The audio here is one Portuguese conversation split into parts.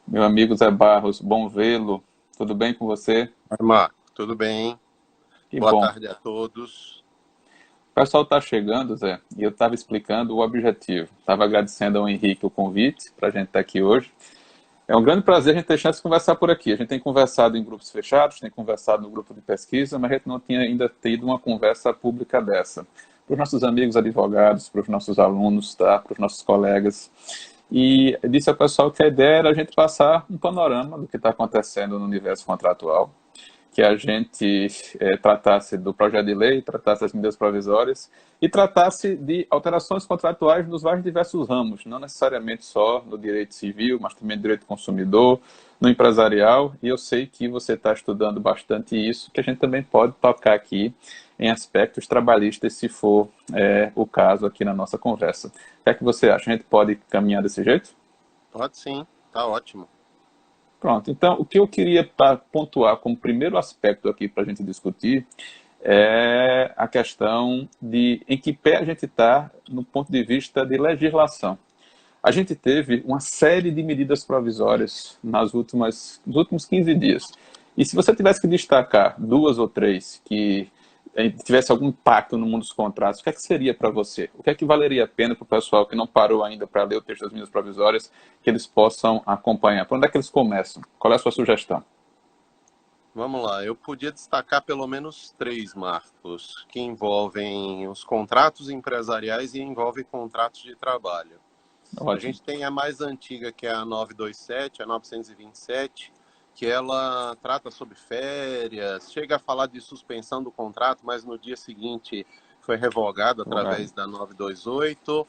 Meu amigo Zé Barros, bom vê-lo. Tudo bem com você? Oi, Marco, tudo bem? Que Boa bom. tarde a todos. O pessoal está chegando, Zé, e eu estava explicando o objetivo. Estava agradecendo ao Henrique o convite para a gente estar aqui hoje. É um grande prazer a gente ter chance de conversar por aqui. A gente tem conversado em grupos fechados, tem conversado no grupo de pesquisa, mas a gente não tinha ainda tido uma conversa pública dessa. Para os nossos amigos advogados, para os nossos alunos, tá? Para os nossos colegas. E disse ao pessoal que a ideia era a gente passar um panorama do que está acontecendo no universo contratual, que a gente tratasse do projeto de lei, tratasse das medidas provisórias e tratasse de alterações contratuais nos vários diversos ramos, não necessariamente só no direito civil, mas também no direito do consumidor, no empresarial, e eu sei que você está estudando bastante isso, que a gente também pode tocar aqui em aspectos trabalhistas, se for o caso aqui na nossa conversa. O que é que você acha? A gente pode caminhar desse jeito? Pode sim, tá ótimo. Pronto, então o que eu queria pontuar como primeiro aspecto aqui para a gente discutir é a questão de em que pé a gente está no ponto de vista de legislação. A gente teve uma série de medidas provisórias nos últimos 15 dias. E se você tivesse que destacar duas ou três que tivesse algum impacto no mundo dos contratos, o que é que seria para você? O que é que valeria a pena para o pessoal que não parou ainda para ler o texto das medidas provisórias, que eles possam acompanhar? Por onde é que eles começam? Qual é a sua sugestão? Vamos lá, eu podia destacar pelo menos três, Marcos, que envolvem os contratos empresariais e envolvem contratos de trabalho. A Ótimo. gente tem a mais antiga, que é a 927, a 927, que ela trata sobre férias, chega a falar de suspensão do contrato, mas no dia seguinte foi revogado Advogado. através da 928.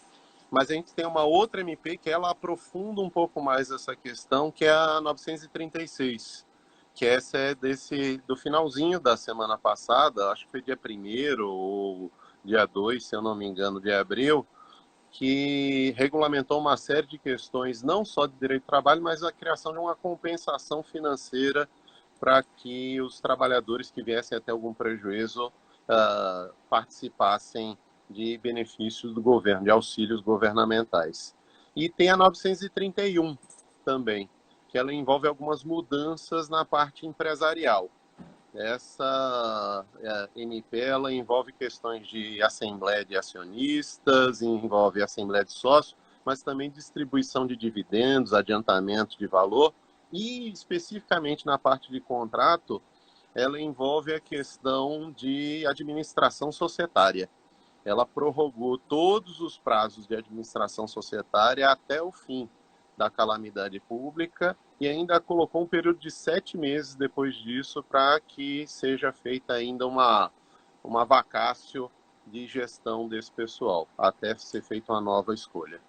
Mas a gente tem uma outra MP que ela aprofunda um pouco mais essa questão, que é a 936, que essa é do finalzinho da semana passada, acho que foi dia 1º ou dia 2, se eu não me engano, de abril, que regulamentou uma série de questões, não só de direito do trabalho, mas a criação de uma compensação financeira para que os trabalhadores que viessem a ter algum prejuízo participassem de benefícios do governo, de auxílios governamentais. E tem a 931 também, que ela envolve algumas mudanças na parte empresarial. Essa MP ela envolve questões de assembleia de acionistas, envolve assembleia de sócios, mas também distribuição de dividendos, adiantamento de valor e especificamente na parte de contrato, ela envolve a questão de administração societária. Ela prorrogou todos os prazos de administração societária até o fim da calamidade pública e ainda colocou um período de 7 meses depois disso para que seja feita ainda uma vacácio de gestão desse pessoal, até ser feita uma nova escolha.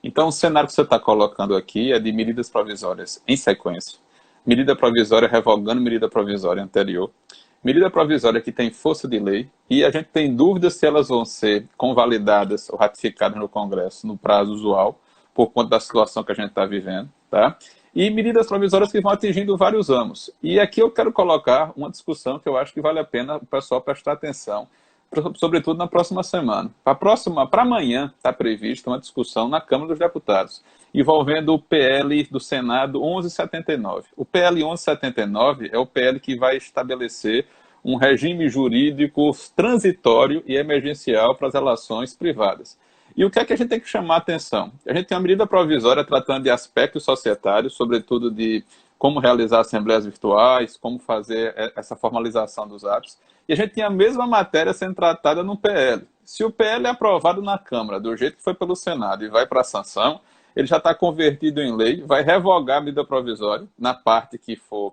Então, o cenário que você está colocando aqui é de medidas provisórias em sequência. Medida provisória revogando medida provisória anterior. Medida provisória que tem força de lei e a gente tem dúvidas se elas vão ser convalidadas ou ratificadas no Congresso no prazo usual, por conta da situação que a gente está vivendo, tá? E medidas provisórias que vão atingindo vários ramos. E aqui eu quero colocar uma discussão que eu acho que vale a pena o pessoal prestar atenção, sobretudo na próxima semana. Para amanhã está prevista uma discussão na Câmara dos Deputados, envolvendo o PL do Senado 1179. O PL 1179 é o PL que vai estabelecer um regime jurídico transitório e emergencial para as relações privadas. E o que é que a gente tem que chamar a atenção? A gente tem uma medida provisória tratando de aspectos societários, sobretudo de como realizar assembleias virtuais, como fazer essa formalização dos atos. E a gente tinha a mesma matéria sendo tratada no PL. Se o PL é aprovado na Câmara, do jeito que foi pelo Senado, e vai para a sanção, ele já está convertido em lei, vai revogar a medida provisória na parte que for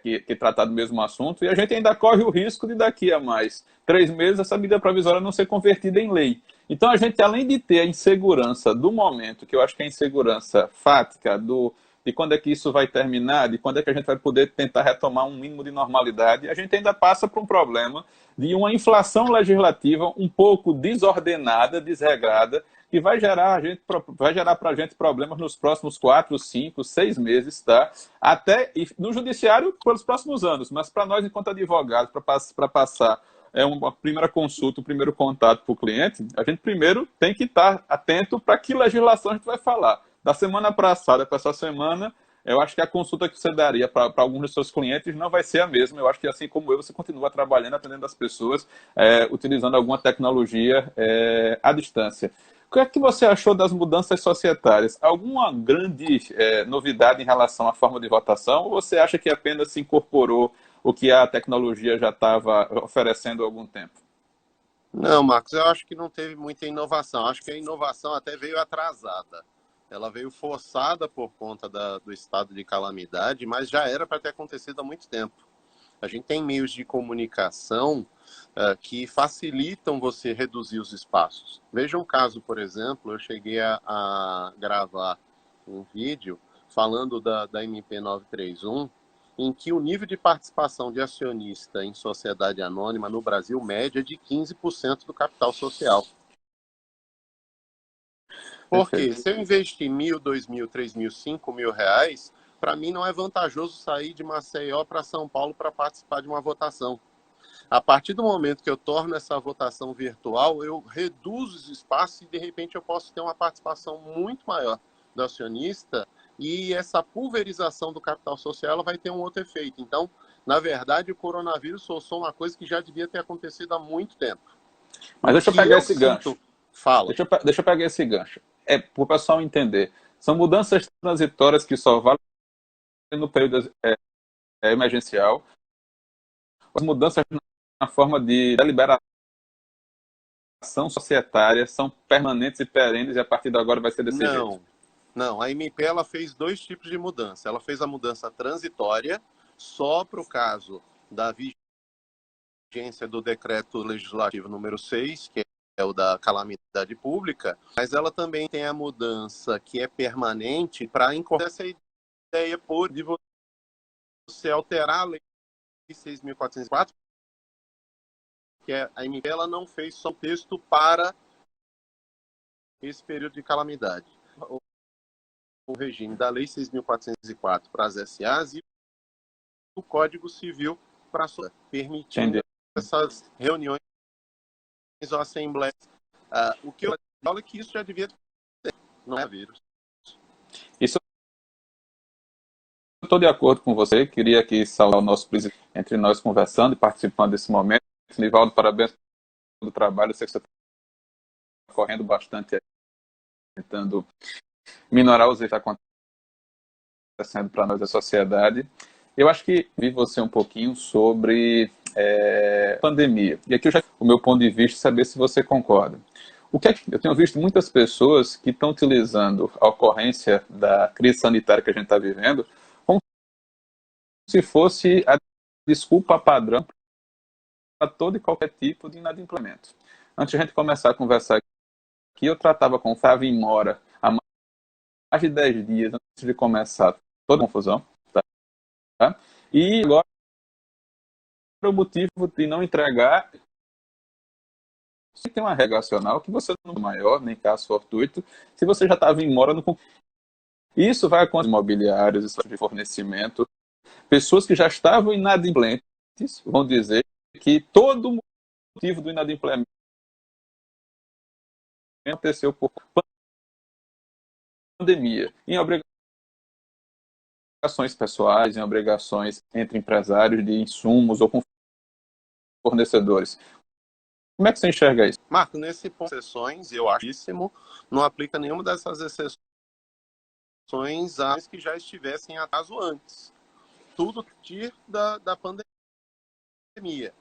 que tratar do mesmo assunto, e a gente ainda corre o risco de daqui a mais 3 meses essa medida provisória não ser convertida em lei. Então a gente, além de ter a insegurança do momento, que eu acho que é a insegurança fática de quando é que isso vai terminar, de quando é que a gente vai poder tentar retomar um mínimo de normalidade, a gente ainda passa por um problema de uma inflação legislativa um pouco desordenada, desregrada, que vai gerar para a gente problemas nos próximos 4, 5, 6 meses, tá? Até no judiciário pelos próximos anos, mas para nós, enquanto advogados, para passar uma primeira consulta, um primeiro contato para o cliente, a gente primeiro tem que estar atento para que legislação a gente vai falar. Da semana passada para essa semana, eu acho que a consulta que você daria para alguns dos seus clientes não vai ser a mesma. Eu acho que, assim como eu, você continua trabalhando, atendendo as pessoas, utilizando alguma tecnologia à distância. O que é que você achou das mudanças societárias? Alguma grande novidade em relação à forma de votação? Ou você acha que apenas se incorporou o que a tecnologia já estava oferecendo há algum tempo? Não, Marcos, eu acho que não teve muita inovação. Acho que a inovação até veio atrasada. Ela veio forçada por conta do estado de calamidade, mas já era para ter acontecido há muito tempo. A gente tem meios de comunicação que facilitam você reduzir os espaços. Veja um caso, por exemplo, eu cheguei a gravar um vídeo falando da MP 931, em que o nível de participação de acionista em sociedade anônima no Brasil média é de 15% do capital social. Porque Perfeito. se eu investir 1.000, 2.000, 3.000, 5.000 reais, para mim não é vantajoso sair de Maceió para São Paulo para participar de uma votação. A partir do momento que eu torno essa votação virtual, eu reduzo os espaços e, de repente, eu posso ter uma participação muito maior do acionista e essa pulverização do capital social ela vai ter um outro efeito. Então, na verdade, o coronavírus forçou uma coisa que já devia ter acontecido há muito tempo. Mas O deixa eu que pegar eu esse gancho. sinto... Fala. Deixa eu pegar esse gancho. Para o pessoal entender. São mudanças transitórias que só valem no período emergencial. As mudanças na forma de deliberação societária são permanentes e perenes e a partir de agora vai ser desse jeito. Não. A MP ela fez dois tipos de mudança. Ela fez a mudança transitória só para o caso da vigência do decreto legislativo número 6, que é o da calamidade pública, mas ela também tem a mudança que é permanente para incorporar essa ideia de você alterar a lei 6.404, que a MP ela não fez só texto para esse período de calamidade. O regime da lei 6.404 para as SAs e o Código Civil para a sua, permitindo essas reuniões ou assembleias. O que eu falo é que isso já devia ter, não é vírus. Isso eu estou de acordo com você. Queria aqui saudar o nosso presidente entre nós conversando e participando desse momento. Nivaldo, parabéns pelo trabalho. Eu sei que você está correndo bastante aí, tentando minorar os efeitos que estão acontecendo para nós da sociedade. Eu acho que vi você um pouquinho sobre pandemia. E aqui o meu ponto de vista, saber se você concorda. Eu tenho visto muitas pessoas que estão utilizando a ocorrência da crise sanitária que a gente está vivendo como se fosse a desculpa padrão para todo e qualquer tipo de inadimplemento. Antes de a gente começar a conversar aqui, eu tratava com o Flávio Mora há mais de 10 dias antes de começar toda a confusão. Tá? E agora o motivo de não entregar você tem uma regra racional que você não é maior, nem caso fortuito, se você já estava em mora no isso vai acontecer imobiliários, de fornecimento, pessoas que já estavam inadimplentes vão dizer que todo o motivo do inadimplemento aconteceu por pandemia, em obrigações pessoais, em obrigações entre empresários de insumos ou com fornecedores. Como é que você enxerga isso? Marco, nesse ponto de exceções, eu acho que não aplica nenhuma dessas exceções às que já estivessem em atraso antes. Tudo da pandemia.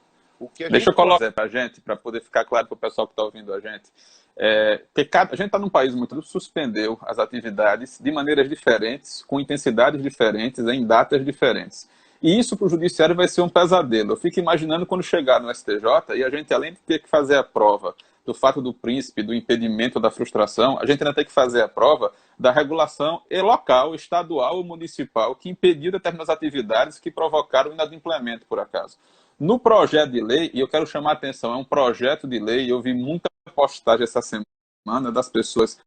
Deixa eu colocar para a gente, para poder ficar claro para o pessoal que está ouvindo a gente. A gente está num país muito suspendeu as atividades de maneiras diferentes, com intensidades diferentes, em datas diferentes. E isso para o judiciário vai ser um pesadelo. Eu fico imaginando quando chegar no STJ e a gente, além de ter que fazer a prova do fato do príncipe, do impedimento, da frustração, a gente ainda tem que fazer a prova da regulação local, estadual ou municipal que impediu determinadas atividades que provocaram o inadimplemento, por acaso. No projeto de lei, e eu quero chamar a atenção, é um projeto de lei, eu vi muita postagem essa semana das pessoas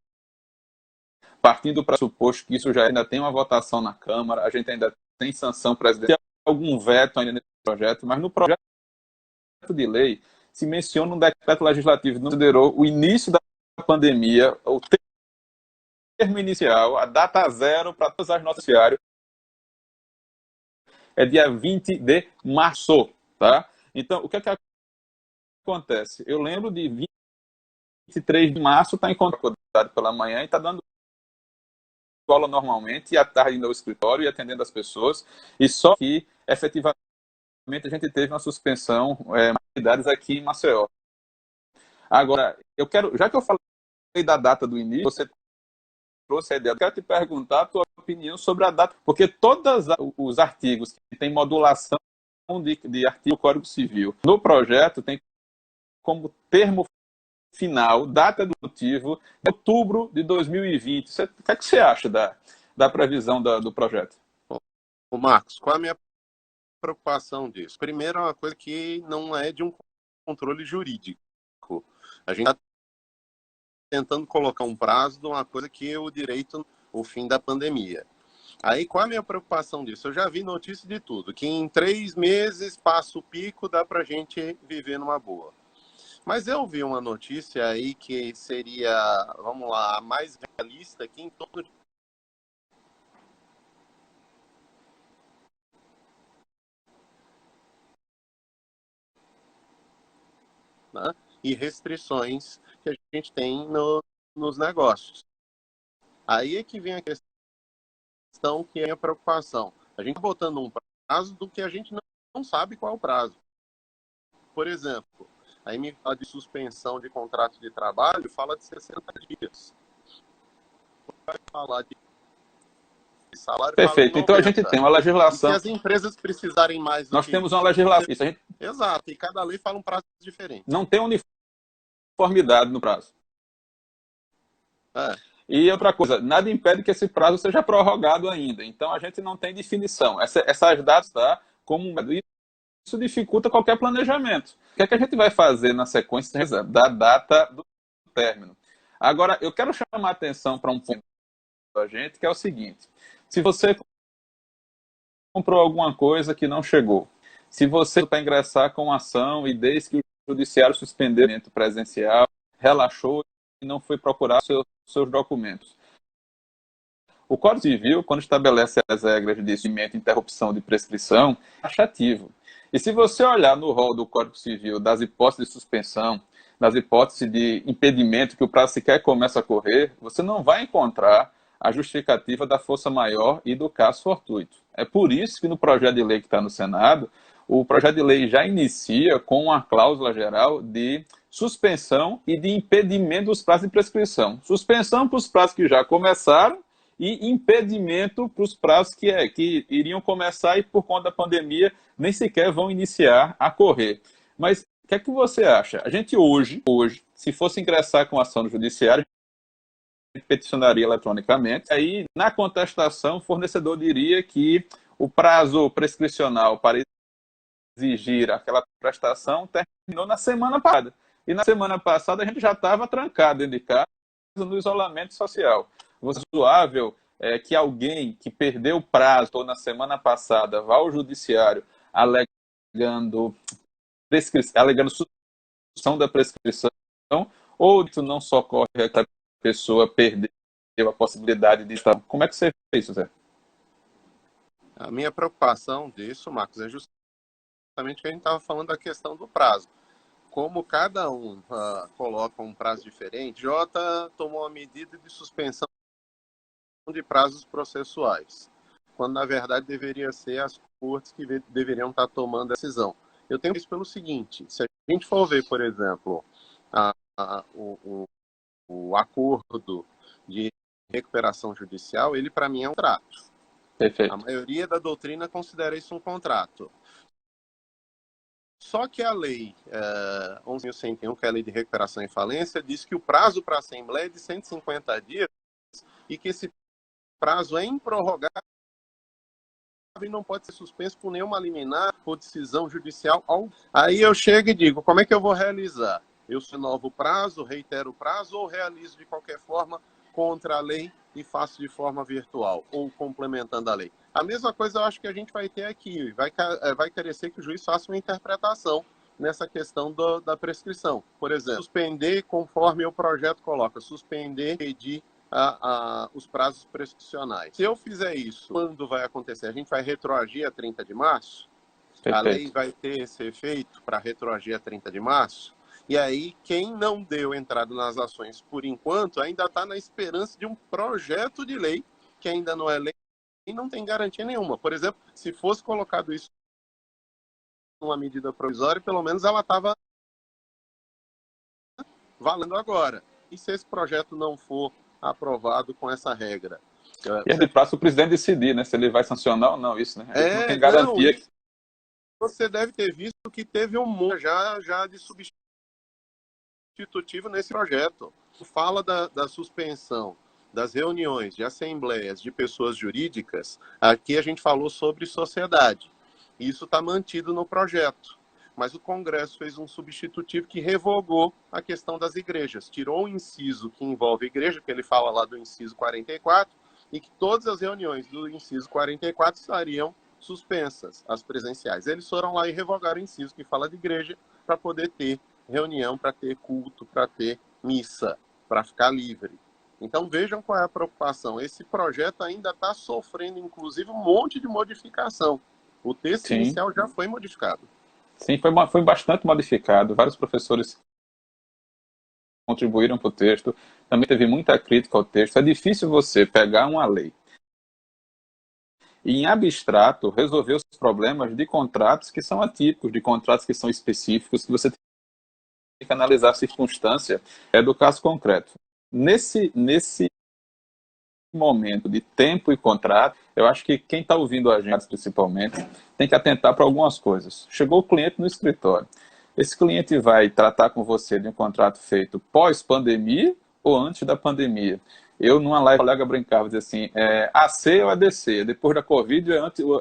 partindo do pressuposto que isso já ainda tem uma votação na Câmara, a gente ainda tem sanção presidencial, algum veto ainda nesse projeto, mas no projeto de lei se menciona um decreto legislativo que considerou o início da pandemia, o termo inicial, a data zero para todas as notas diárias é dia 20 de março, tá? Então, o que é que acontece? Eu lembro de 23 de março, está em faculdade pela manhã e está dando aula normalmente, e à tarde indo ao escritório e atendendo as pessoas, e só que, efetivamente, a gente teve uma suspensão, atividades aqui em Maceió. Agora, já que eu falei da data do início, você trouxe a ideia, eu quero te perguntar a tua opinião sobre a data, porque todos os artigos que têm modulação de artigo do Código Civil no projeto tem como termo final, data do motivo, de outubro de 2020. O que é que você acha da previsão do projeto? Ô Marcos, qual é a minha preocupação disso? Primeiro, é uma coisa que não é de um controle jurídico. A gente está tentando colocar um prazo de uma coisa que é o direito, o fim da pandemia. Aí, qual é a minha preocupação disso? Eu já vi notícia de tudo, que em 3 meses passa o pico, dá para a gente viver numa boa. Mas eu vi uma notícia aí que seria, vamos lá, a mais realista, que em torno de... Né? E restrições que a gente tem nos negócios. Aí é que vem a questão, que é a preocupação. A gente está botando um prazo do que a gente não sabe qual é o prazo. Por exemplo, aí me fala de suspensão de contrato de trabalho, fala de 60 dias. Vai falar de salário, fala Perfeito. de Então a gente 90. tem uma E se legislação. as empresas precisarem mais do Nós que temos uma isso? legislação. Isso, a gente Exato, e cada lei fala um prazo diferente. não tem uniformidade no prazo. É. E outra coisa, nada impede que esse prazo seja prorrogado ainda. Então a gente não tem definição. Essas datas, tá? Isso dificulta qualquer planejamento. O que é que a gente vai fazer na sequência da data do término? Agora, eu quero chamar a atenção para um ponto da gente, que é o seguinte: se você comprou alguma coisa que não chegou, se você está ingressar com ação e desde que o judiciário suspendeu o evento presencial, relaxou e não foi procurar seus documentos. O Código Civil, quando estabelece as regras de discernimento e interrupção de prescrição, é taxativo. E se você olhar no rol do Código Civil das hipóteses de suspensão, das hipóteses de impedimento que o prazo sequer começa a correr, você não vai encontrar a justificativa da força maior e do caso fortuito. É por isso que no projeto de lei que está no Senado, o projeto de lei já inicia com uma cláusula geral de suspensão e de impedimento dos prazos de prescrição. Suspensão para os prazos que já começaram e impedimento para os prazos que iriam começar e, por conta da pandemia, nem sequer vão iniciar a correr. Mas o que é que você acha? A gente hoje, se fosse ingressar com ação no judiciário, a gente peticionaria eletronicamente. Aí, na contestação, o fornecedor diria que o prazo prescricional para exigir aquela prestação terminou na semana passada. E na semana passada a gente já estava trancado dentro de casa no isolamento social. O razoável é que alguém que perdeu o prazo ou na semana passada vá ao judiciário alegando suspensão da prescrição, ou isso não só ocorre que a pessoa perdeu a possibilidade de estar. Como é que você fez isso, Zé? A minha preocupação disso, Marcos, é justamente que a gente estava falando da questão do prazo. Como cada um coloca um prazo diferente, Jota tomou uma medida de suspensão de prazos processuais, quando na verdade deveria ser as cortes que deveriam estar tomando a decisão. Eu tenho isso pelo seguinte: se a gente for ver, por exemplo, o acordo de recuperação judicial, ele para mim é um contrato. Perfeito. A maioria da doutrina considera isso um contrato. Só que a lei 11.101, que é a lei de recuperação e falência, diz que o prazo para a Assembleia é de 150 dias e que esse prazo é improrrogável e não pode ser suspenso por nenhuma liminar ou decisão judicial. Aí eu chego e digo, como é que eu vou realizar? Eu renovo o prazo, reitero o prazo ou realizo de qualquer forma contra a lei e faço de forma virtual ou complementando a lei? A mesma coisa eu acho que a gente vai ter aqui. Vai carecer que o juiz faça uma interpretação nessa questão da prescrição. Por exemplo, suspender conforme o projeto coloca, suspender de os prazos prescricionais. Se eu fizer isso, quando vai acontecer? A gente vai retroagir a 30 de março? Perfeito. A lei vai ter esse efeito para retroagir a 30 de março? E aí, quem não deu entrada nas ações por enquanto, ainda está na esperança de um projeto de lei, que ainda não é lei e não tem garantia nenhuma. Por exemplo, se fosse colocado isso numa medida provisória, pelo menos ela estava valendo agora. E se esse projeto não for aprovado com essa regra? E é de prazo o presidente decidir, né? Se ele vai sancionar ou não isso, né? A gente não tem Não, garantia. você deve ter visto que teve um monte já de substitutivo nesse projeto. Fala da suspensão das reuniões de assembleias de pessoas jurídicas, aqui a gente falou sobre sociedade. Isso está mantido no projeto. Mas o Congresso fez um substitutivo que revogou a questão das igrejas. Tirou o inciso que envolve igreja, que ele fala lá do inciso 44, e que todas as reuniões do inciso 44 estariam suspensas, as presenciais. Eles foram lá e revogaram o inciso que fala de igreja para poder ter reunião, para ter culto, para ter missa, para ficar livre. Então vejam qual é a preocupação. Esse projeto ainda está sofrendo, inclusive, um monte de modificação. O texto inicial já foi modificado. Sim, foi bastante modificado. Vários professores contribuíram para o texto. Também teve muita crítica ao texto. É difícil você pegar uma lei e, em abstrato, resolver os problemas de contratos que são atípicos, de contratos que são específicos, que você tem que analisar a circunstância do caso concreto. Nesse momento de tempo e contrato, eu acho que quem está ouvindo a gente, principalmente, tem que atentar para algumas coisas. Chegou o cliente no escritório. Esse cliente vai tratar com você de um contrato feito pós-pandemia ou antes da pandemia? Eu, numa live, o colega brincava, dizia assim, AC ou ADC? Depois da Covid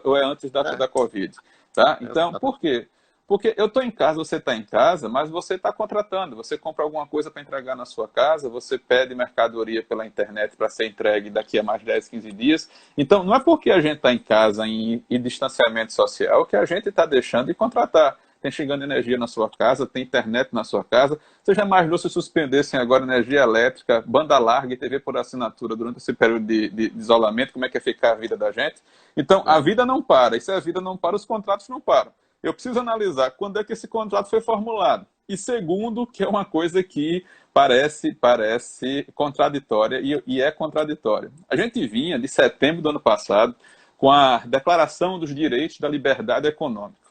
ou é antes da Covid? Tá? Então, por quê? Porque eu estou em casa, você está em casa, mas você está contratando. Você compra alguma coisa para entregar na sua casa, você pede mercadoria pela internet para ser entregue daqui a mais 10, 15 dias. Então, não é porque a gente está em casa em distanciamento social que a gente está deixando de contratar. Tem chegando energia na sua casa, tem internet na sua casa. Você já imaginou se suspendessem agora energia elétrica, banda larga e TV por assinatura durante esse período de isolamento? Como é que ia ficar a vida da gente? Então, a vida não para. E se a vida não para, os contratos não param. Eu preciso analisar quando é que esse contrato foi formulado. E segundo, que é uma coisa que parece contraditória e é contraditória. A gente vinha de setembro do ano passado com a Declaração dos Direitos da Liberdade Econômica.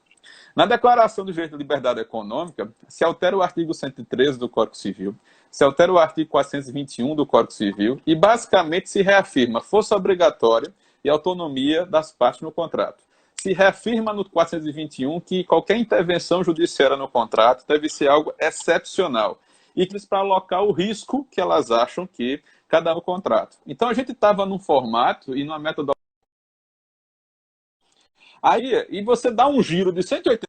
Na Declaração dos Direitos da Liberdade Econômica, se altera o artigo 113 do Código Civil, se altera o artigo 421 do Código Civil e basicamente se reafirma força obrigatória e autonomia das partes no contrato. Se reafirma no 421 que qualquer intervenção judiciária no contrato deve ser algo excepcional e que para alocar o risco que elas acham que cada um contrato. Então a gente estava num formato e numa metodologia. Aí, e você dá um giro de 180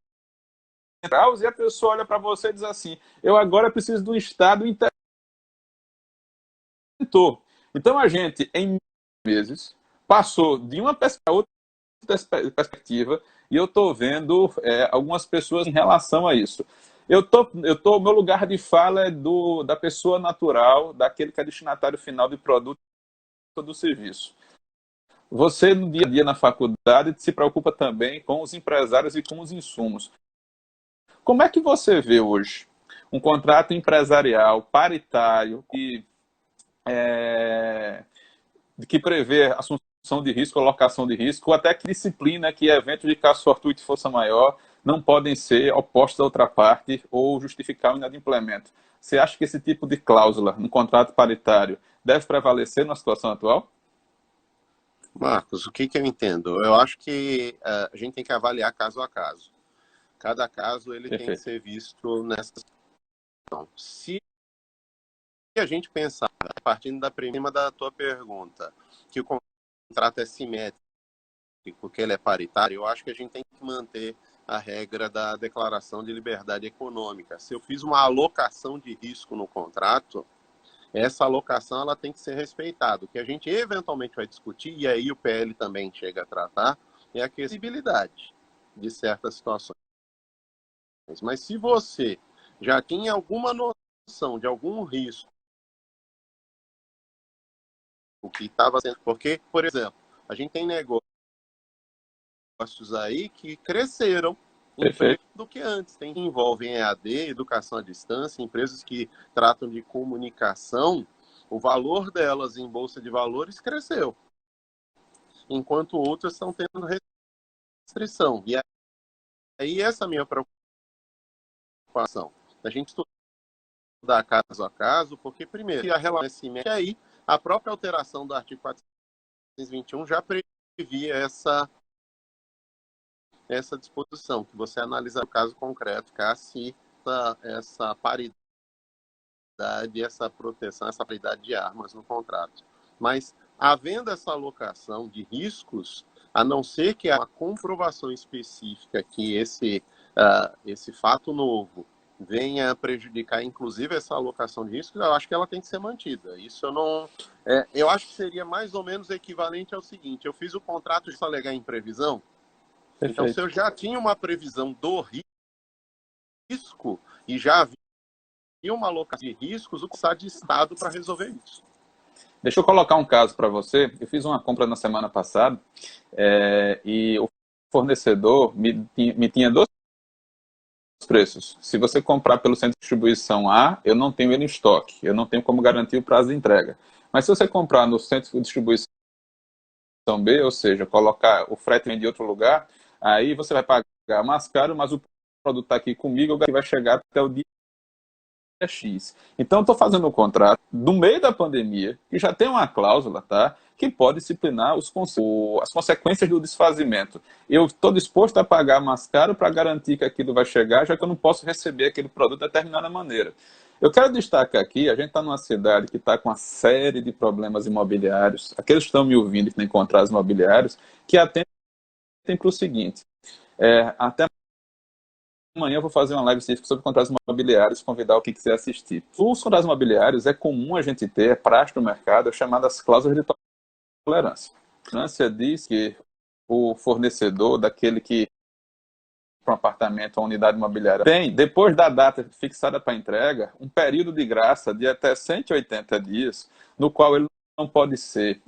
graus e a pessoa olha para você e diz assim: eu agora preciso do Estado interventor. Então a gente, em meses, passou de uma outra perspectiva e eu estou vendo algumas pessoas em relação a isso. Meu lugar de fala é da pessoa natural, daquele que é destinatário final de produto ou do serviço. Você, no dia a dia na faculdade, se preocupa também com os empresários e com os insumos. Como é que você vê hoje um contrato empresarial paritário que prevê assunção de risco, alocação de risco, ou até que disciplina que eventos de caso fortuito e força maior não podem ser opostos à outra parte ou justificar o inadimplemento? Você acha que esse tipo de cláusula no contrato paritário deve prevalecer na situação atual? Marcos, o que eu entendo? Eu acho que a gente tem que avaliar caso a caso. Cada caso ele tem que ser visto nessa situação. Se a gente pensar, partindo da primeira da tua pergunta, que o contrato é simétrico, que ele é paritário, eu acho que a gente tem que manter a regra da declaração de liberdade econômica. Se eu fiz uma alocação de risco no contrato, essa alocação ela tem que ser respeitada. O que a gente eventualmente vai discutir, e aí o PL também chega a tratar, é a acessibilidade de certas situações. Mas se você já tinha alguma noção de algum risco o que estava sendo. Porque, por exemplo, a gente tem negócios aí que cresceram em preço do que antes. Tem que envolvem EAD, educação à distância, empresas que tratam de comunicação, o valor delas em bolsa de valores cresceu, enquanto outras estão tendo restrição. E aí essa é a minha preocupação. A gente estudar caso a caso, porque primeiro, a relação aí, a própria alteração do artigo 421 já previa essa disposição, que você analisa o caso concreto, se essa paridade, essa proteção, essa paridade de armas no contrato. Mas, havendo essa alocação de riscos, a não ser que há uma comprovação específica que esse fato novo venha prejudicar, inclusive, essa alocação de riscos, eu acho que ela tem que ser mantida. Isso eu não... eu acho que seria mais ou menos equivalente ao seguinte: eu fiz o contrato de alegar em previsão. Perfeito. Então, se eu já tinha uma previsão do risco e já havia uma alocação de riscos, o que está de Estado para resolver isso? Deixa eu colocar um caso para você. Eu fiz uma compra na semana passada e o fornecedor me tinha dois preços. Se você comprar pelo centro de distribuição A, eu não tenho ele em estoque. Eu não tenho como garantir o prazo de entrega. Mas se você comprar no centro de distribuição B, ou seja, colocar o frete de outro lugar, aí você vai pagar mais caro, mas o produto está aqui comigo, que vai chegar até o dia X. Então, estou fazendo um contrato no meio da pandemia, que já tem uma cláusula, tá, que pode disciplinar as consequências do desfazimento. Eu estou disposto a pagar mais caro para garantir que aquilo vai chegar, já que eu não posso receber aquele produto de determinada maneira. Eu quero destacar aqui, a gente está numa cidade que está com uma série de problemas imobiliários. Aqueles que estão me ouvindo e que têm contratos imobiliários, que atentem para o seguinte: até amanhã eu vou fazer uma live específica sobre contratos imobiliários, convidar o que quiser assistir. Os contratos imobiliários é comum a gente ter, é prático no mercado, chamadas cláusulas de tolerância. A tolerância diz que o fornecedor, daquele que para um apartamento ou unidade imobiliária, tem, depois da data fixada para entrega, um período de graça de até 180 dias, no qual ele não pode ser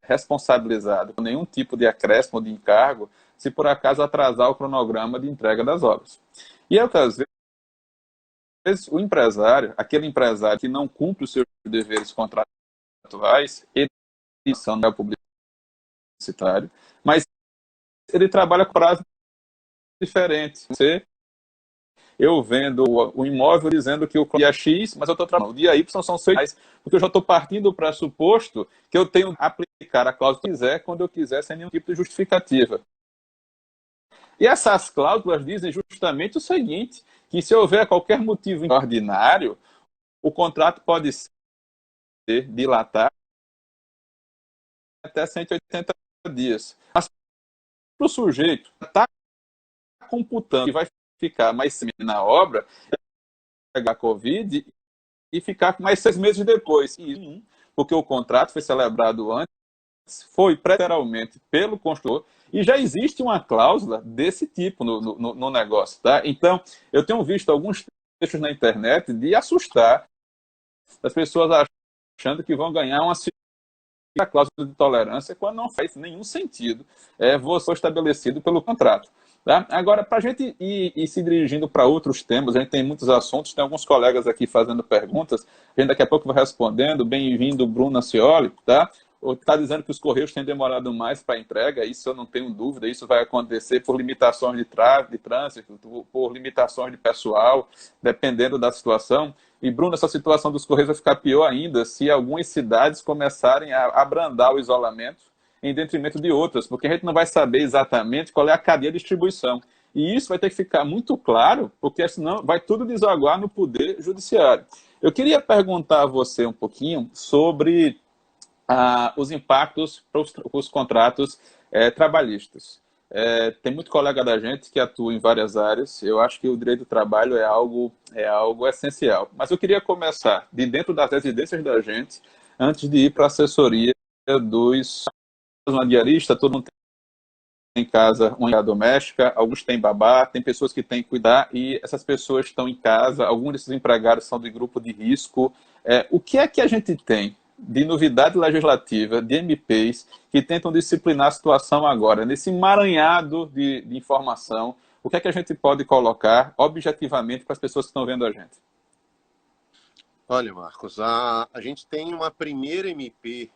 responsabilizado por nenhum tipo de acréscimo de encargo, se por acaso atrasar o cronograma de entrega das obras. E é o que às vezes o empresário, aquele empresário que não cumpre os seus deveres contratuais, ele não é publicitário, mas ele trabalha com prazo diferente. Eu vendo o imóvel dizendo que o dia X, mas eu estou trabalhando. O dia Y são 6 reais, porque eu já estou partindo do pressuposto que eu tenho que aplicar a cláusula que quiser, quando eu quiser, sem nenhum tipo de justificativa. E essas cláusulas dizem justamente o seguinte, que se houver qualquer motivo ordinário, o contrato pode ser dilatado até 180 dias. Mas para o sujeito está computando que vai ficar mais na obra, pegar a Covid e ficar mais 6 meses depois. Porque o contrato foi celebrado antes, foi preteriormente pelo construtor, e já existe uma cláusula desse tipo no negócio. Tá? Então, eu tenho visto alguns textos na internet de assustar as pessoas achando que vão ganhar uma cláusula de tolerância quando não faz nenhum sentido. Você estabelecido pelo contrato. Tá? Agora, para a gente ir se dirigindo para outros temas, a gente tem muitos assuntos, tem alguns colegas aqui fazendo perguntas, a gente daqui a pouco vai respondendo. Bem-vindo, Bruno Acioli, tá? Está dizendo que os Correios têm demorado mais para a entrega, isso eu não tenho dúvida, isso vai acontecer por limitações de trânsito, por limitações de pessoal, dependendo da situação. E, Bruno, essa situação dos Correios vai ficar pior ainda se algumas cidades começarem a abrandar o isolamento em detrimento de outras, porque a gente não vai saber exatamente qual é a cadeia de distribuição. E isso vai ter que ficar muito claro, porque senão vai tudo desaguar no poder judiciário. Eu queria perguntar a você um pouquinho sobre os impactos para os contratos trabalhistas. Tem muito colega da gente que atua em várias áreas. Eu acho que o direito do trabalho é algo essencial. Mas eu queria começar de dentro das residências da gente, antes de ir para a assessoria dos uma diarista, todo mundo tem em casa uma empregada doméstica, alguns têm babá, tem pessoas que têm que cuidar, e essas pessoas estão em casa, alguns desses empregados são de grupo de risco. O que é que a gente tem de novidade legislativa, de MPs, que tentam disciplinar a situação agora, nesse emaranhado de informação. O que é que a gente pode colocar objetivamente para as pessoas que estão vendo a gente? Olha, Marcos, a gente tem uma primeira MP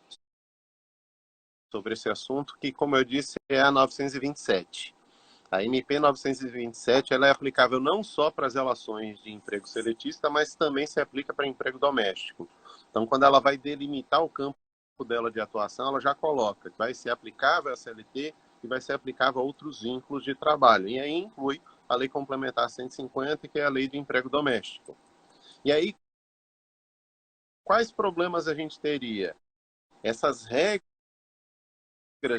sobre esse assunto que, como eu disse, é a 927. A MP 927 ela é aplicável não só para as relações de emprego seletista, mas também se aplica para emprego doméstico. Então, quando ela vai delimitar o campo dela de atuação, ela já coloca que vai ser aplicável à CLT e vai ser aplicável a outros vínculos de trabalho. E aí inclui a Lei Complementar 150, que é a Lei de Emprego Doméstico. E aí, quais problemas a gente teria? Essas regras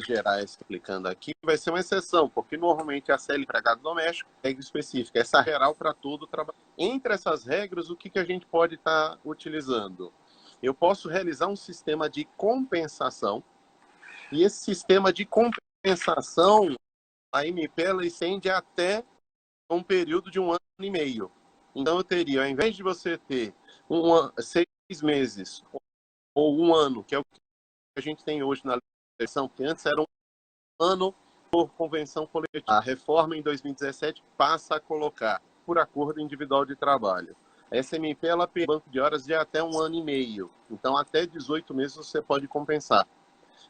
gerais aplicando aqui vai ser uma exceção, porque normalmente a CLT empregado doméstico é regra específica, essa é geral para todo o trabalho. Entre essas regras, o que a gente pode estar utilizando? Eu posso realizar um sistema de compensação, e esse sistema de compensação, a MP ela estende até um período de 1 ano e meio. Então eu teria, ao invés de você ter 6 meses ou 1 ano, que é o que a gente tem hoje na legislação, que antes era 1 ano por convenção coletiva. A reforma em 2017 passa a colocar por acordo individual de trabalho. A SMP ela tem banco de horas de até 1 ano e meio. Então, até 18 meses você pode compensar.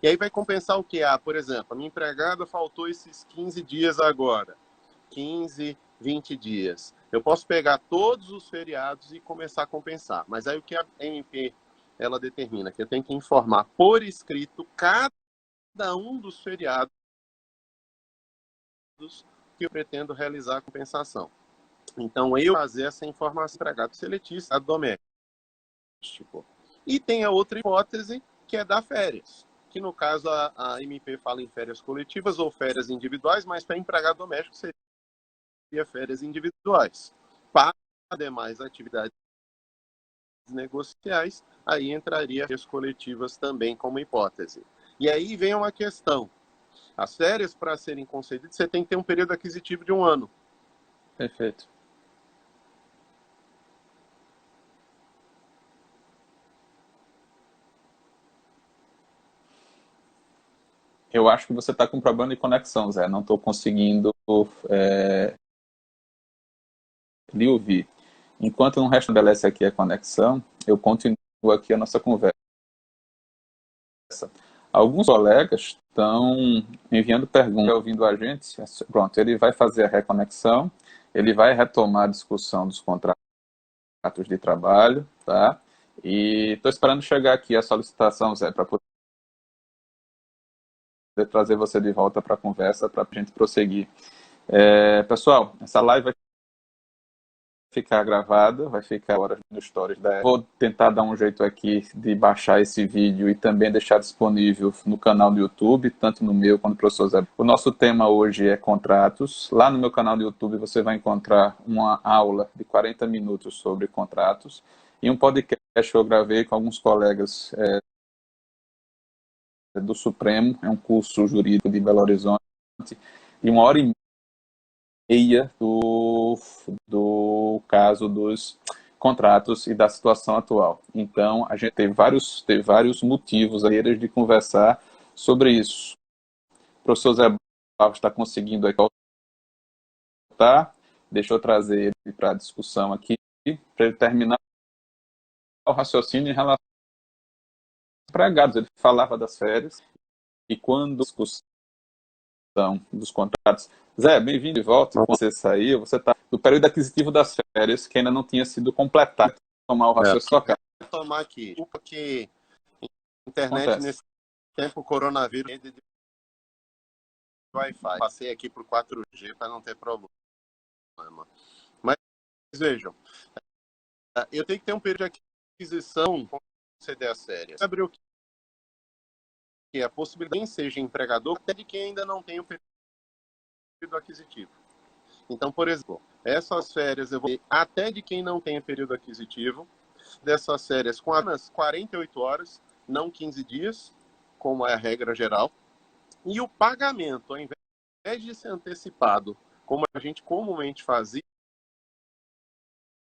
E aí vai compensar o que? Por exemplo, a minha empregada faltou esses 15 dias agora. 15, 20 dias. Eu posso pegar todos os feriados e começar a compensar. Mas aí o que a MP ela determina? Que eu tenho que informar por escrito cada um dos feriados que eu pretendo realizar a compensação. Então, eu fazer essa informação empregado seletista doméstico. E tem a outra hipótese, que é dar férias, que no caso a MP fala em férias coletivas ou férias individuais, mas para empregado doméstico seria férias individuais. Para demais atividades negociais, aí entraria férias coletivas também como hipótese. E aí vem uma questão. As férias, para serem concedidas, você tem que ter um período aquisitivo de 1 ano. Perfeito. Eu acho que você está com problema de conexão, Zé. Não estou conseguindo lhe ouvir. Enquanto não restabelece aqui a conexão, eu continuo aqui a nossa conversa. Alguns colegas estão enviando perguntas, ouvindo a gente. Pronto, ele vai fazer a reconexão, ele vai retomar a discussão dos contratos de trabalho, tá? E estou esperando chegar aqui a solicitação, Zé, para poder trazer você de volta para a conversa, para a gente prosseguir. Pessoal, essa live vai ficar gravada, vai ficar agora no Stories da... Vou tentar dar um jeito aqui de baixar esse vídeo e também deixar disponível no canal do YouTube, tanto no meu quanto no professor Zé. O nosso tema hoje é contratos. Lá no meu canal do YouTube você vai encontrar uma aula de 40 minutos sobre contratos e um podcast que eu gravei com alguns colegas do Supremo, é um curso jurídico de Belo Horizonte, e 1h30 do caso dos contratos e da situação atual. Então, a gente teve vários motivos aí de conversar sobre isso. O professor Zé Barros está conseguindo aqui voltar. Deixa eu trazer ele para a discussão aqui, para ele terminar o raciocínio em relação aos empregados. Ele falava das férias e quando a discussão dos contratos. Zé, bem-vindo de volta. Quando você saiu, você está no período aquisitivo das férias, que ainda não tinha sido completado. Tomar o raciocínio. Vou tomar aqui, porque internet Acontece. nesse tempo, coronavírus, de Wi-Fi. Passei aqui por 4G para não ter problema. Mas vejam, eu tenho que ter um período de aquisição para conceder as férias. Abre o que a possibilidade seja empregador até de quem ainda não tem o período aquisitivo. Então, por exemplo, essas férias eu vou ter até de quem não tem período aquisitivo, dessas férias com apenas 48 horas, não 15 dias, como é a regra geral, e o pagamento, ao invés de ser antecipado, como a gente comumente fazia,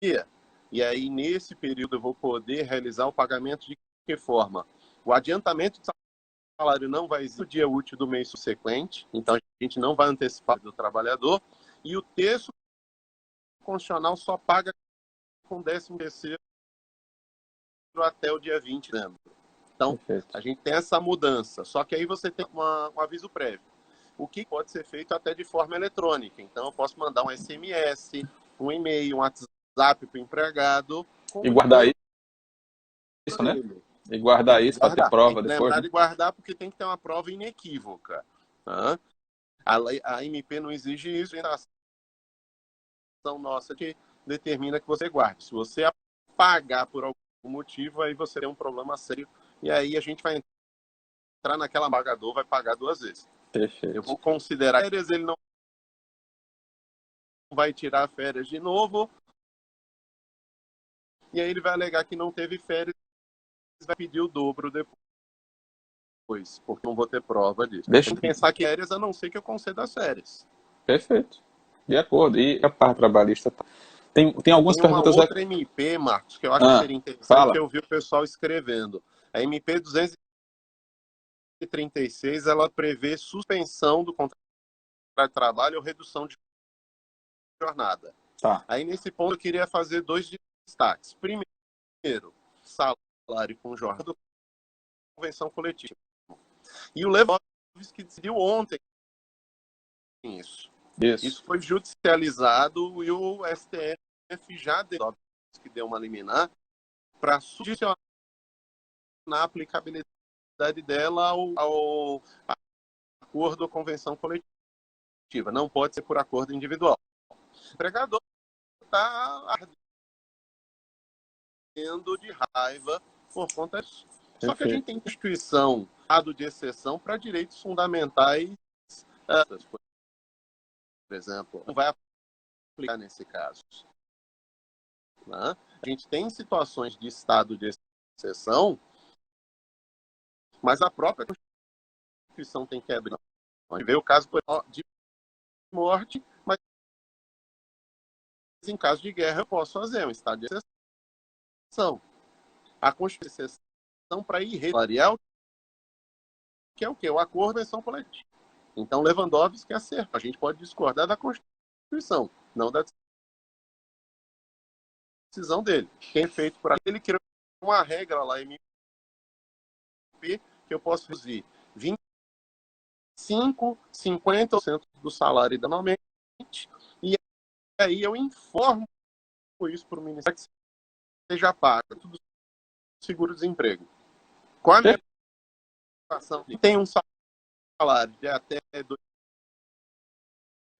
e aí nesse período eu vou poder realizar o pagamento de que forma? O adiantamento de salário não vai existir no dia útil do mês subsequente, então a gente não vai antecipar do trabalhador, e o terço constitucional só paga com 13º até o dia 20 de dezembro. Então, Perfeito. a gente tem essa mudança, só que aí você tem um aviso prévio. O que pode ser feito até de forma eletrônica. Então, eu posso mandar um SMS, um e-mail, um WhatsApp para o empregado. E guardar isso, né? E guardar isso para ter prova depois. Lembrar Né? de guardar, porque tem que ter uma prova inequívoca. Tá? A MP não exige isso, a ação nossa que determina que você guarde. Se você apagar por algum motivo, aí você tem um problema sério. E aí a gente vai entrar naquela pagador, vai pagar 2 vezes. Perfeito. Eu vou considerar férias, ele não vai tirar férias de novo. E aí ele vai alegar que não teve férias, vai pedir o dobro depois, porque não vou ter prova disso. Deixa eu pensar que férias, a não ser que eu conceda as férias. Perfeito. De acordo. E a parte trabalhista? Tem algumas perguntas... Tem uma outra MP, Marcos, que eu acho que seria interessante, que eu vi o pessoal escrevendo. A MP 236, ela prevê suspensão do contrato de trabalho ou redução de jornada. Tá. Aí, nesse ponto, eu queria fazer 2 destaques. Primeiro, salário com jornada, convenção coletiva. E o Lewandowski decidiu ontem isso. Isso foi judicializado e o STF já deu uma liminar para substituir a aplicabilidade dela ao acordo ou convenção coletiva. Não pode ser por acordo individual. O empregador está ardendo de raiva por conta disso. Só que a gente tem instituição de exceção para direitos fundamentais, por exemplo, não vai aplicar nesse caso. A gente tem situações de estado de exceção, mas a própria Constituição tem que abrir. A gente vê o caso de morte, mas em caso de guerra eu posso fazer um estado de exceção. A Constituição para irregularidade, que é o quê? O acordo de convenção coletiva. Então, Lewandowski acerta. A gente pode discordar da Constituição, não da decisão dele. Quem é feito por ele criou uma regra lá em MP que eu posso reduzir 25, 50% do salário anualmente, e aí eu informo isso para o Ministério que seja pago tudo seguro-desemprego. Qual a minha situação? Tem um salário de até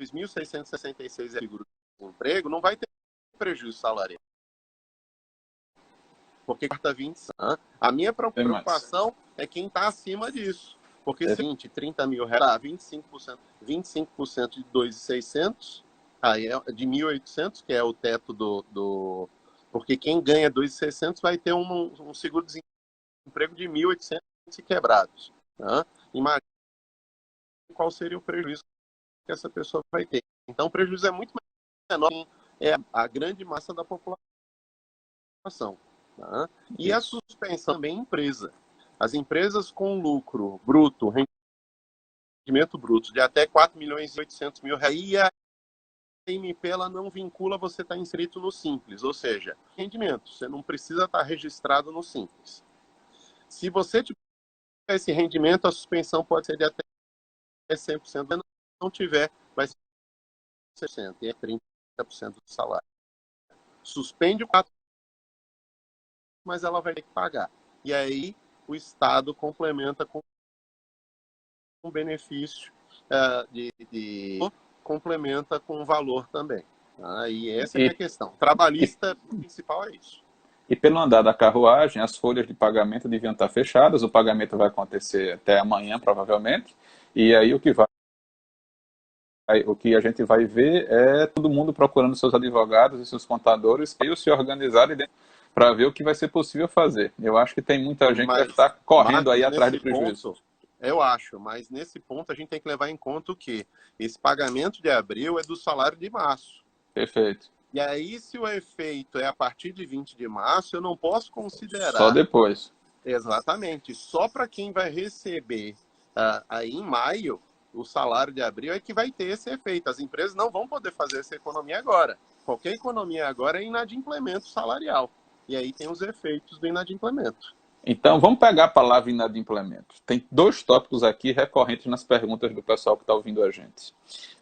2.666 seguro-desemprego, não vai ter prejuízo salarial. Porque corta 20. A minha preocupação é quem está acima disso. Porque se 20, 30 mil reais, 25% de 2.600, aí é de 1.800, que é o teto do... Porque quem ganha 2.600 vai ter um seguro-desemprego de 1.800 e quebrados. Imagina qual seria o prejuízo que essa pessoa vai ter. Então, o prejuízo é muito menor, é a grande massa da população. E a suspensão também empresa. As empresas com lucro bruto, rendimento bruto de até 4.800.000 reais, e a MP ela não vincula você estar inscrito no Simples, ou seja, rendimento, você não precisa estar registrado no Simples. Se você tiver esse rendimento, a suspensão pode ser de até 100%, se não tiver, vai ser 100%, e é 30% do salário. Suspende o 4, mas ela vai ter que pagar. E aí o Estado complementa com um benefício complementa com valor também. E essa é a questão. Trabalhista principal é isso. E pelo andar da carruagem, as folhas de pagamento deviam estar fechadas, o pagamento vai acontecer até amanhã, provavelmente, e aí o que a gente vai ver é todo mundo procurando seus advogados e seus contadores para se organizarem para ver o que vai ser possível fazer. Eu acho que tem muita gente que vai estar correndo aí atrás de prejuízo. Eu acho, mas nesse ponto a gente tem que levar em conta o quê? Esse pagamento de abril é do salário de março. Perfeito. E aí, se o efeito é a partir de 20 de março, eu não posso considerar... Só depois. Exatamente. Só para quem vai receber aí em maio o salário de abril é que vai ter esse efeito. As empresas não vão poder fazer essa economia agora. Qualquer economia agora é inadimplemento salarial. E aí tem os efeitos do inadimplemento. Então, vamos pegar a palavra inadimplemento. Tem dois tópicos aqui recorrentes nas perguntas do pessoal que está ouvindo a gente.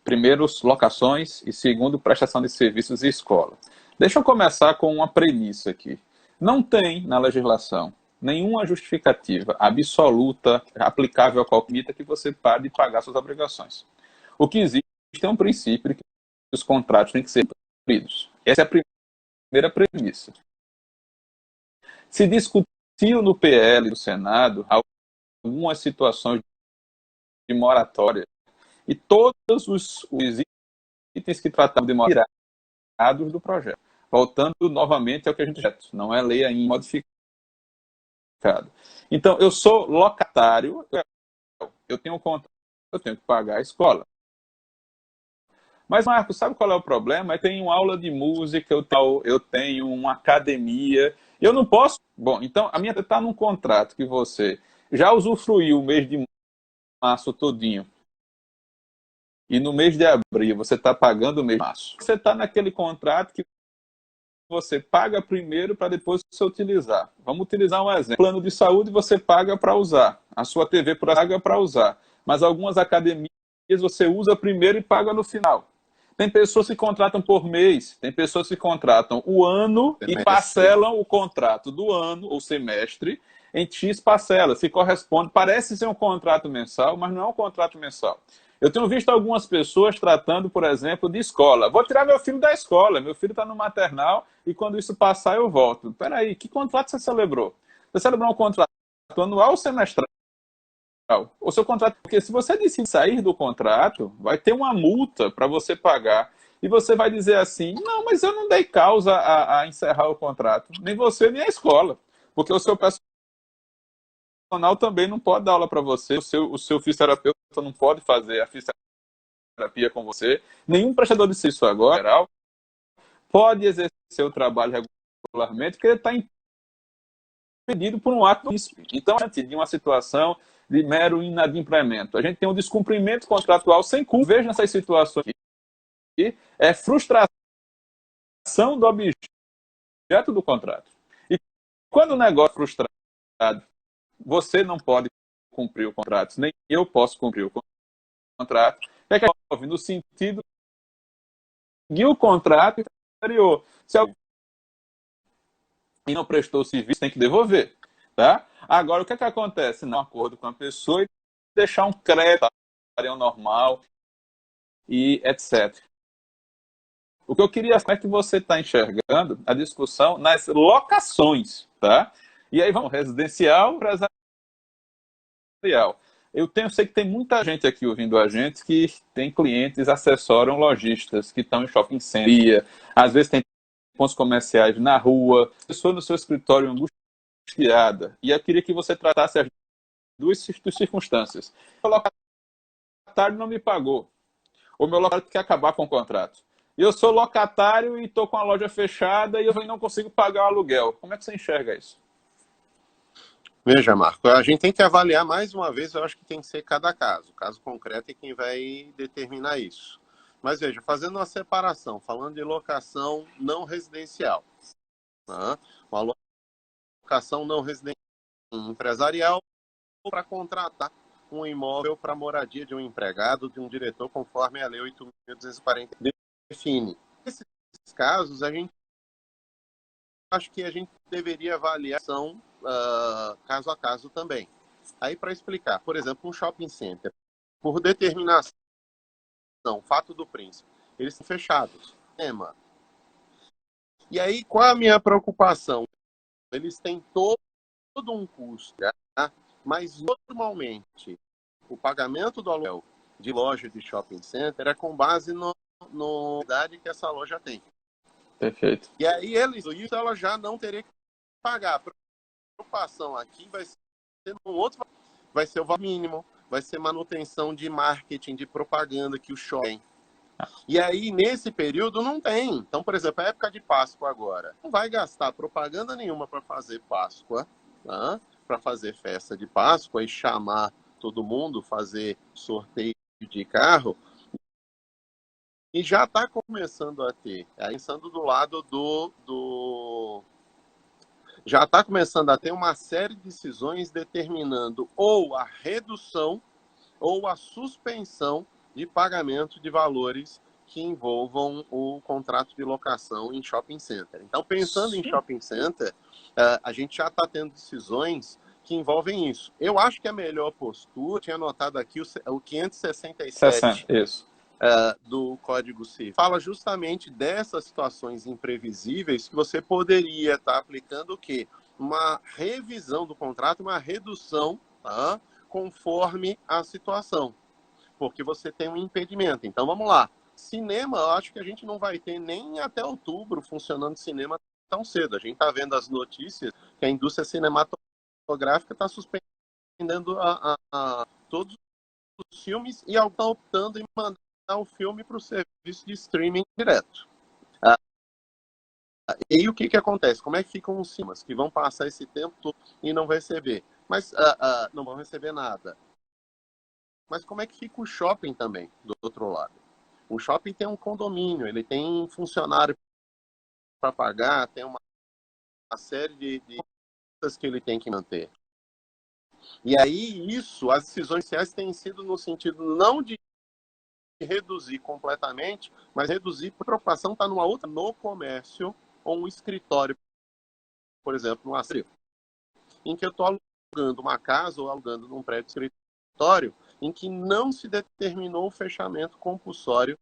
Primeiro, locações e segundo, prestação de serviços e escola. Deixa eu começar com uma premissa aqui. Não tem na legislação nenhuma justificativa absoluta aplicável a qualquer medida que você pare de pagar suas obrigações. O que existe é um princípio de que os contratos têm que ser cumpridos. Essa é a primeira premissa. Se discutiu no PL do Senado algumas situações de moratória e todos os itens que tratavam de moratória tirados do projeto. Voltando novamente ao que a gente já não é lei ainda modificada. Então, eu sou locatário, eu tenho um contrato, eu tenho que pagar a escola. Mas, Marcos, sabe qual é o problema? Eu tenho aula de música, eu tenho uma academia, eu não posso... Bom, então, a minha está num contrato que você já usufruiu o mês de março todinho, e no mês de abril você está pagando o mês de março. Você está naquele contrato que você paga primeiro para depois você utilizar. Vamos utilizar um exemplo. Plano de saúde você paga para usar. A sua TV paga para usar. Mas algumas academias você usa primeiro e paga no final. Tem pessoas que contratam por mês, tem pessoas que contratam o ano e parcelam o contrato do ano, ou semestre, em X parcelas, que corresponde, parece ser um contrato mensal, mas não é um contrato mensal. Eu tenho visto algumas pessoas tratando, por exemplo, de escola. Vou tirar meu filho da escola, meu filho está no maternal e quando isso passar eu volto. Peraí, que contrato você celebrou? Você celebrou um contrato anual ou semestral? O seu contrato, porque se você decidir sair do contrato, vai ter uma multa para você pagar. E você vai dizer assim, não, mas eu não dei causa a encerrar o contrato. Nem você, nem a escola. Porque o seu personal também não pode dar aula para você, o seu fisioterapeuta não pode fazer a fisioterapia com você. Nenhum prestador de serviço agora, geral, pode exercer o trabalho regularmente, porque ele está impedido por um ato munícipe. Então, antes de uma situação de mero inadimplemento, a gente tem um descumprimento contratual sem culpa. Veja nessas situações aqui, é frustração do objeto do contrato. E quando o negócio é frustrado, você não pode cumprir o contrato, nem eu posso cumprir o contrato. O que envolve? No sentido de o contrato anterior. Se alguém não prestou o serviço, tem que devolver. Tá? Agora, o que acontece? Não acordo com a pessoa e deixar um crédito normal e etc. O que eu queria saber é que você está enxergando a discussão nas locações. Tá? E aí vamos, residencial, empresarial. Sei que tem muita gente aqui ouvindo a gente que tem clientes, assessoram lojistas que estão em shopping center, às vezes tem pontos comerciais na rua, pessoa no seu escritório angustiada. E eu queria que você tratasse as duas circunstâncias. O locatário não me pagou, ou meu locatário quer acabar com o contrato. Eu sou locatário e estou com a loja fechada e eu não consigo pagar o aluguel. Como é que você enxerga isso? Veja, Marco, a gente tem que avaliar mais uma vez, eu acho que tem que ser cada caso. O caso concreto é quem vai determinar isso. Mas veja, fazendo uma separação, falando de locação não residencial. Tá? Uma locação não residencial empresarial para contratar um imóvel para moradia de um empregado, de um diretor, conforme a Lei 8.240 define. Nesses casos, acho que a gente deveria avaliar são caso a caso também. Aí, para explicar, por exemplo, um shopping center, por determinação, fato do príncipe, eles são fechados. E aí, qual a minha preocupação? Eles têm todo um custo, tá? Mas normalmente o pagamento do aluguel de loja de shopping center é com base na idade que essa loja tem. Perfeito. E aí isso ela já não teria que pagar. A preocupação aqui vai ser vai ser o valor mínimo, vai ser manutenção de marketing, de propaganda que o shopping tem. E aí, nesse período, não tem. Então, por exemplo, a época de Páscoa agora, não vai gastar propaganda nenhuma para fazer Páscoa, tá? para fazer festa de Páscoa e chamar todo mundo, fazer sorteio de carro, e já está começando a ter, pensando do lado já está começando a ter uma série de decisões determinando ou a redução ou a suspensão de pagamento de valores que envolvam o contrato de locação em shopping center. Então, pensando em shopping center, a gente já está tendo decisões que envolvem isso. Eu acho que a melhor postura, tinha anotado aqui o 567 isso. Do Código Civil, fala justamente dessas situações imprevisíveis que você poderia estar aplicando o quê? Uma revisão do contrato, uma redução, tá? Conforme a situação, porque você tem um impedimento. Então, vamos lá. Cinema, eu acho que a gente não vai ter nem até outubro funcionando cinema tão cedo. A gente está vendo as notícias que a indústria cinematográfica está suspendendo todos os filmes e está optando em mandar o filme para o serviço de streaming direto. E o que acontece? Como é que ficam os cinemas que vão passar esse tempo todo e não receber? Mas não vão receber nada. Mas como é que fica o shopping também, do outro lado? O shopping tem um condomínio, ele tem funcionário para pagar, tem uma série de coisas que ele tem que manter. E aí, as decisões sociais têm sido no sentido não de reduzir completamente, mas reduzir, a preocupação está numa outra, no comércio, ou um escritório, por exemplo, no acervo, em que eu estou alugando uma casa ou alugando num prédio de escritório, em que não se determinou o fechamento compulsório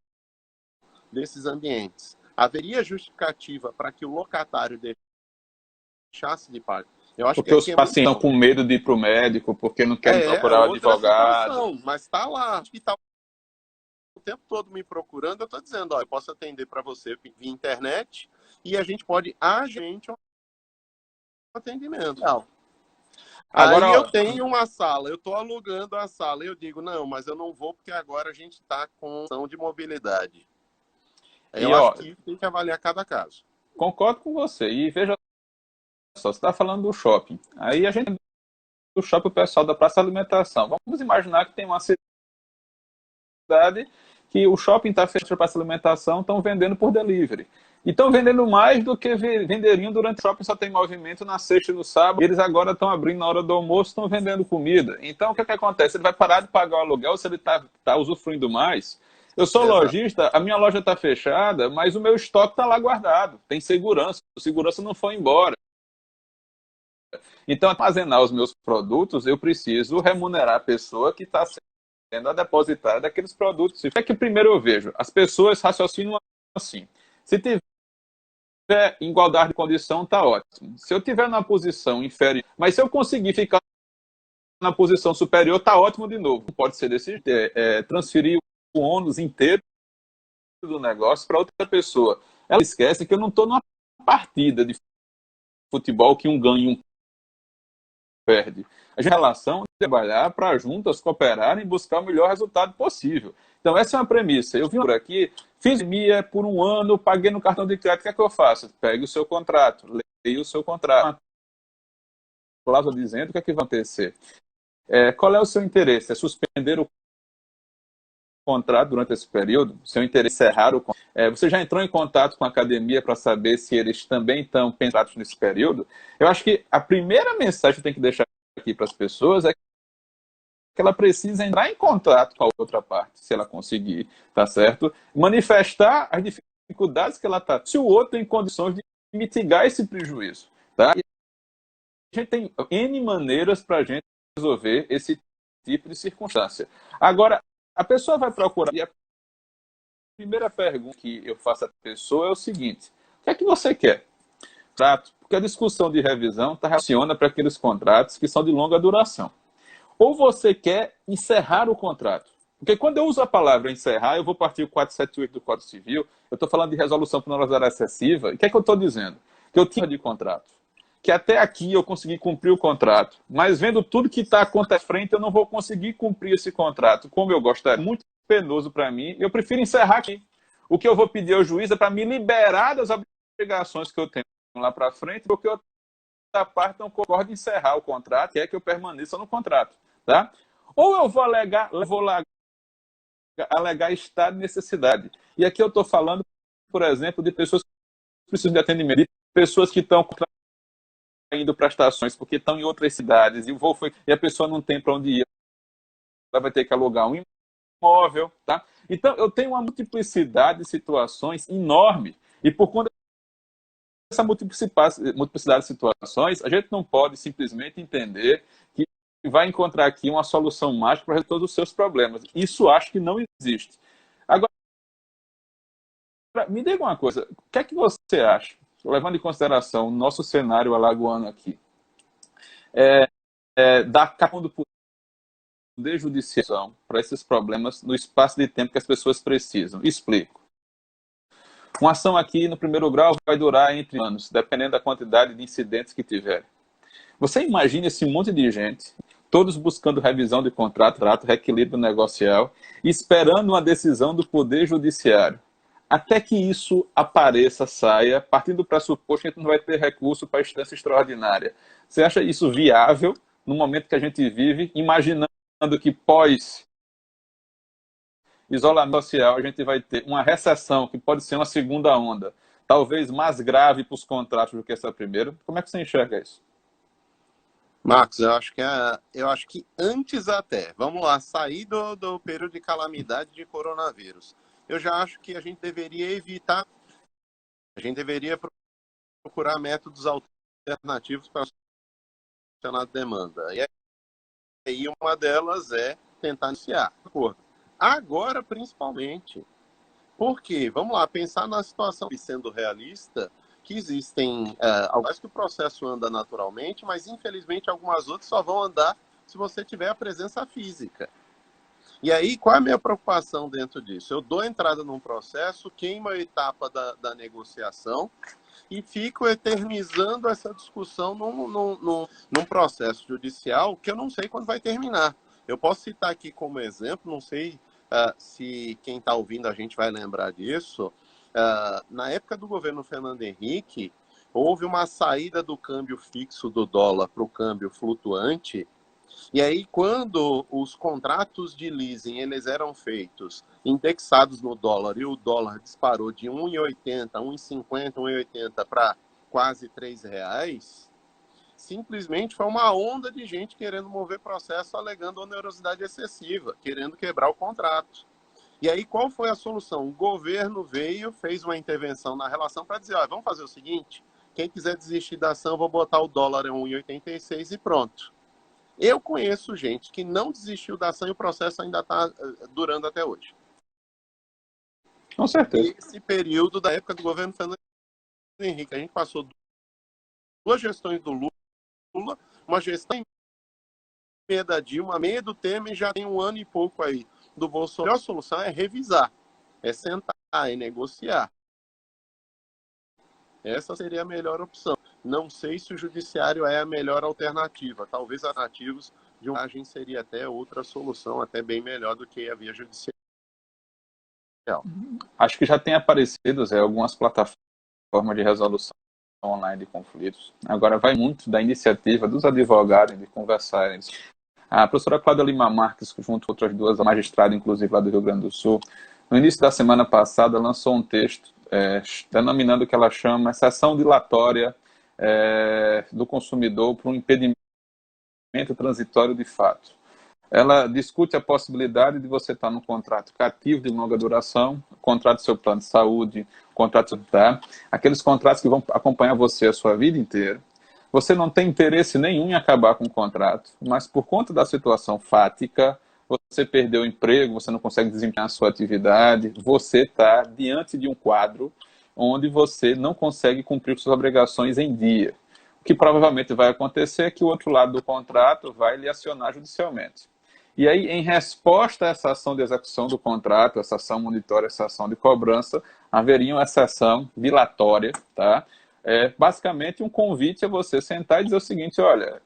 desses ambientes. Haveria justificativa para que o locatário deixasse de pagar? Eu acho porque os pacientes estão com medo de ir para o médico, porque não querem procurar o advogado. Situação, mas está lá. Está o tempo todo me procurando, eu estou dizendo, eu posso atender para você via internet e a gente pode agendar um atendimento. Não. Agora, aí eu tenho uma sala, eu estou alugando a sala, e eu digo, não, mas eu não vou porque agora a gente está com ação de mobilidade. Eu acho que tem que avaliar cada caso. Concordo com você. E veja só, você está falando do shopping. Aí a gente do shopping, o pessoal da praça de alimentação. Vamos imaginar que tem uma cidade que o shopping está fechado para praça de alimentação, estão vendendo por delivery. E estão vendendo mais do que venderiam durante o shopping, só tem movimento na sexta e no sábado. Eles agora estão abrindo na hora do almoço, estão vendendo comida. Então, o que acontece? Ele vai parar de pagar o aluguel se ele está usufruindo mais. Eu sou lojista, a minha loja está fechada, mas o meu estoque está lá guardado. Tem segurança, a segurança não foi embora. Então, armazenar os meus produtos, eu preciso remunerar a pessoa que está sendo a depositária daqueles produtos. O que é que primeiro eu vejo? As pessoas raciocinam assim. Se tiver igualdade de condição, está ótimo. Se eu tiver na posição inferior, mas se eu conseguir ficar na posição superior, está ótimo de novo. Pode ser desse jeito, transferir o ônus inteiro do negócio para outra pessoa. Ela esquece que eu não estou numa partida de futebol que um ganha e um perde. A relação é trabalhar para juntas cooperarem e buscar o melhor resultado possível. Então, essa é uma premissa. Eu vim por aqui, fiz MIA por um ano, paguei no cartão de crédito, o que é que eu faço? Pegue o seu contrato, leia o seu contrato. Cláusula dizendo o que é que vai acontecer. Qual é o seu interesse? É suspender o contrato durante esse período? Seu interesse é encerrar o contrato? Você já entrou em contato com a academia para saber se eles também estão penetrados nesse período? Eu acho que a primeira mensagem que tem que deixar aqui para as pessoas é que ela precisa entrar em contato com a outra parte, se ela conseguir, tá certo? Manifestar as dificuldades que ela está, se o outro tem condições de mitigar esse prejuízo, tá? E a gente tem N maneiras para a gente resolver esse tipo de circunstância. Agora, a pessoa vai procurar, e a primeira pergunta que eu faço à pessoa é o seguinte: o que é que você quer? Porque a discussão de revisão relaciona para aqueles contratos que são de longa duração. Ou você quer encerrar o contrato. Porque quando eu uso a palavra encerrar, eu vou partir o 478 do Código Civil, eu estou falando de resolução por penalidade excessiva. E o que é que eu estou dizendo? Que eu tinha de contrato. Que até aqui eu consegui cumprir o contrato. Mas vendo tudo que está acontecendo à frente, eu não vou conseguir cumprir esse contrato como eu gostaria. É muito penoso para mim. Eu prefiro encerrar aqui. O que eu vou pedir ao juiz é para me liberar das obrigações que eu tenho lá para frente, porque eu parte não concorda em encerrar o contrato, quer que eu permaneça no contrato, tá? Ou eu vou alegar estado de necessidade. E aqui eu estou falando, por exemplo, de pessoas que precisam de atendimento, de pessoas que estão indo prestações porque estão em outras cidades e o voo foi e a pessoa não tem para onde ir, ela vai ter que alugar um imóvel, tá? Então eu tenho uma multiplicidade de situações enorme e por conta dessa multiplicidade de situações, a gente não pode simplesmente entender que vai encontrar aqui uma solução mágica para resolver todos os seus problemas. Isso acho que não existe. Agora, me diga uma coisa, o que é que você acha, levando em consideração o nosso cenário alagoano aqui, da capão do poder judicial para esses problemas no espaço de tempo que as pessoas precisam? Explico. Uma ação aqui no primeiro grau vai durar entre anos, dependendo da quantidade de incidentes que tiver. Você imagina esse monte de gente, todos buscando revisão de contrato, reequilíbrio negocial, esperando uma decisão do Poder Judiciário. Até que isso apareça, saia, partindo do pressuposto que a gente não vai ter recurso para a instância extraordinária. Você acha isso viável no momento que a gente vive, imaginando que pós isolamento social a gente vai ter uma recessão, que pode ser uma segunda onda, talvez mais grave para os contratos do que essa primeira? Como é que você enxerga isso? Marcos, eu acho que antes até, vamos lá, sair do período de calamidade de coronavírus. Eu já acho que a gente deveria evitar, a gente deveria procurar métodos alternativos para solucionar a demanda. E aí uma delas é tentar iniciar acordo. Agora, principalmente, porque, vamos lá, pensar na situação sendo realista, que existem algumas que o processo anda naturalmente, mas infelizmente algumas outras só vão andar se você tiver a presença física. E aí, qual é a minha preocupação dentro disso? Eu dou entrada num processo, queimo a etapa da negociação e fico eternizando essa discussão num processo judicial que eu não sei quando vai terminar. Eu posso citar aqui como exemplo, não sei se quem está ouvindo a gente vai lembrar disso, na época do governo Fernando Henrique, houve uma saída do câmbio fixo do dólar para o câmbio flutuante. E aí, quando os contratos de leasing eles eram feitos indexados no dólar e o dólar disparou de 1,80, 1,50, 1,80 para quase R$ 3, simplesmente foi uma onda de gente querendo mover processo alegando onerosidade excessiva, querendo quebrar o contrato. E aí, qual foi a solução? O governo veio, fez uma intervenção na relação para dizer, vamos fazer o seguinte, quem quiser desistir da ação, vou botar o dólar em 1,86 e pronto. Eu conheço gente que não desistiu da ação e o processo ainda está durando até hoje. Com certeza. Esse período da época do governo Fernando Henrique, a gente passou 2 gestões do Lula, uma gestão meia da Dilma, meia do Temer, já tem 1 ano e pouco aí do Bolsonaro. A solução é revisar, é sentar, é negociar. Essa seria a melhor opção. Não sei se o judiciário é a melhor alternativa. Talvez alternativos de uma margem seria até outra solução, até bem melhor do que a via judicial. Acho que já tem aparecido algumas plataformas de resolução online de conflitos. Agora vai muito da iniciativa dos advogados de conversarem. A professora Cláudia Lima Marques, junto com outras 2 magistradas, inclusive lá do Rio Grande do Sul, no início da semana passada lançou um texto denominando o que ela chama exceção dilatória do consumidor para um impedimento transitório de fato. Ela discute a possibilidade de você estar num contrato cativo de longa duração, contrato do seu plano de saúde, contrato aqueles contratos que vão acompanhar você a sua vida inteira. Você não tem interesse nenhum em acabar com o contrato, mas por conta da situação fática, você perdeu o emprego, você não consegue desempenhar a sua atividade, você está diante de um quadro onde você não consegue cumprir suas obrigações em dia. O que provavelmente vai acontecer é que o outro lado do contrato vai lhe acionar judicialmente. E aí, em resposta a essa ação de execução do contrato, essa ação monitória, essa ação de cobrança, haveria uma exceção dilatória, tá? Basicamente um convite a você sentar e dizer o seguinte, olha,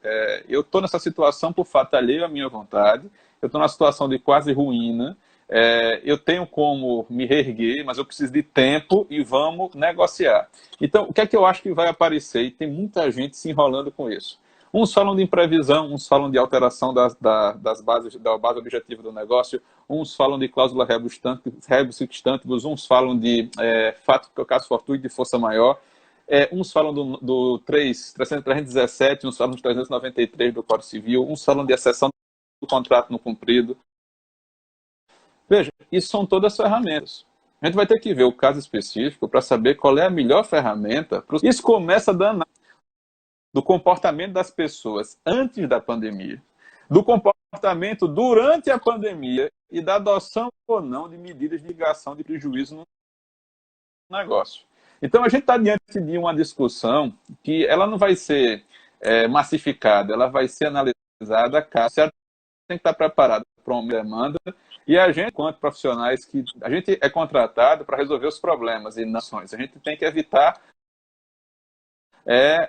eu estou nessa situação por fato alheio à minha vontade, eu estou numa situação de quase ruína, eu tenho como me reerguer, mas eu preciso de tempo e vamos negociar. Então, o que é que eu acho que vai aparecer? E tem muita gente se enrolando com isso. Uns falam de imprevisão, uns falam de alteração das bases, da base objetiva do negócio, uns falam de cláusula rebus, uns falam de fato que é o caso fortuito de força maior, uns falam do 317, uns falam do 393 do Código Civil, uns falam de exceção do contrato não cumprido. Veja, isso são todas ferramentas. A gente vai ter que ver o caso específico para saber qual é a melhor ferramenta. Isso começa dando do comportamento das pessoas antes da pandemia, do comportamento durante a pandemia e da adoção ou não de medidas de mitigação de prejuízo no negócio. Então, a gente está diante de uma discussão que ela não vai ser massificada, ela vai ser analisada, caso você tem que estar preparado para uma demanda, e a gente, enquanto profissionais, que a gente é contratado para resolver os problemas e não ações. A gente tem que evitar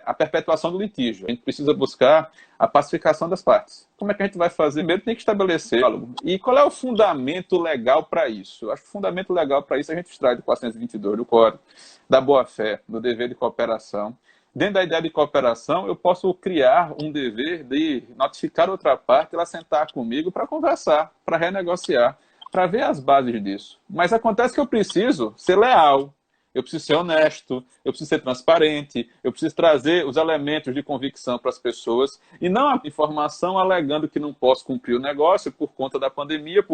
a perpetuação do litígio. A gente precisa buscar a pacificação das partes. Como é que a gente vai fazer? Primeiro tem que estabelecer. E qual é o fundamento legal para isso? Eu acho que o fundamento legal para isso a gente extrai do 422 do Código, da boa-fé, do dever de cooperação. Dentro da ideia de cooperação, eu posso criar um dever de notificar outra parte, ela sentar comigo para conversar, para renegociar, para ver as bases disso. Mas acontece que eu preciso ser leal, eu preciso ser honesto, eu preciso ser transparente, eu preciso trazer os elementos de convicção para as pessoas e não a informação alegando que não posso cumprir o negócio por conta da pandemia,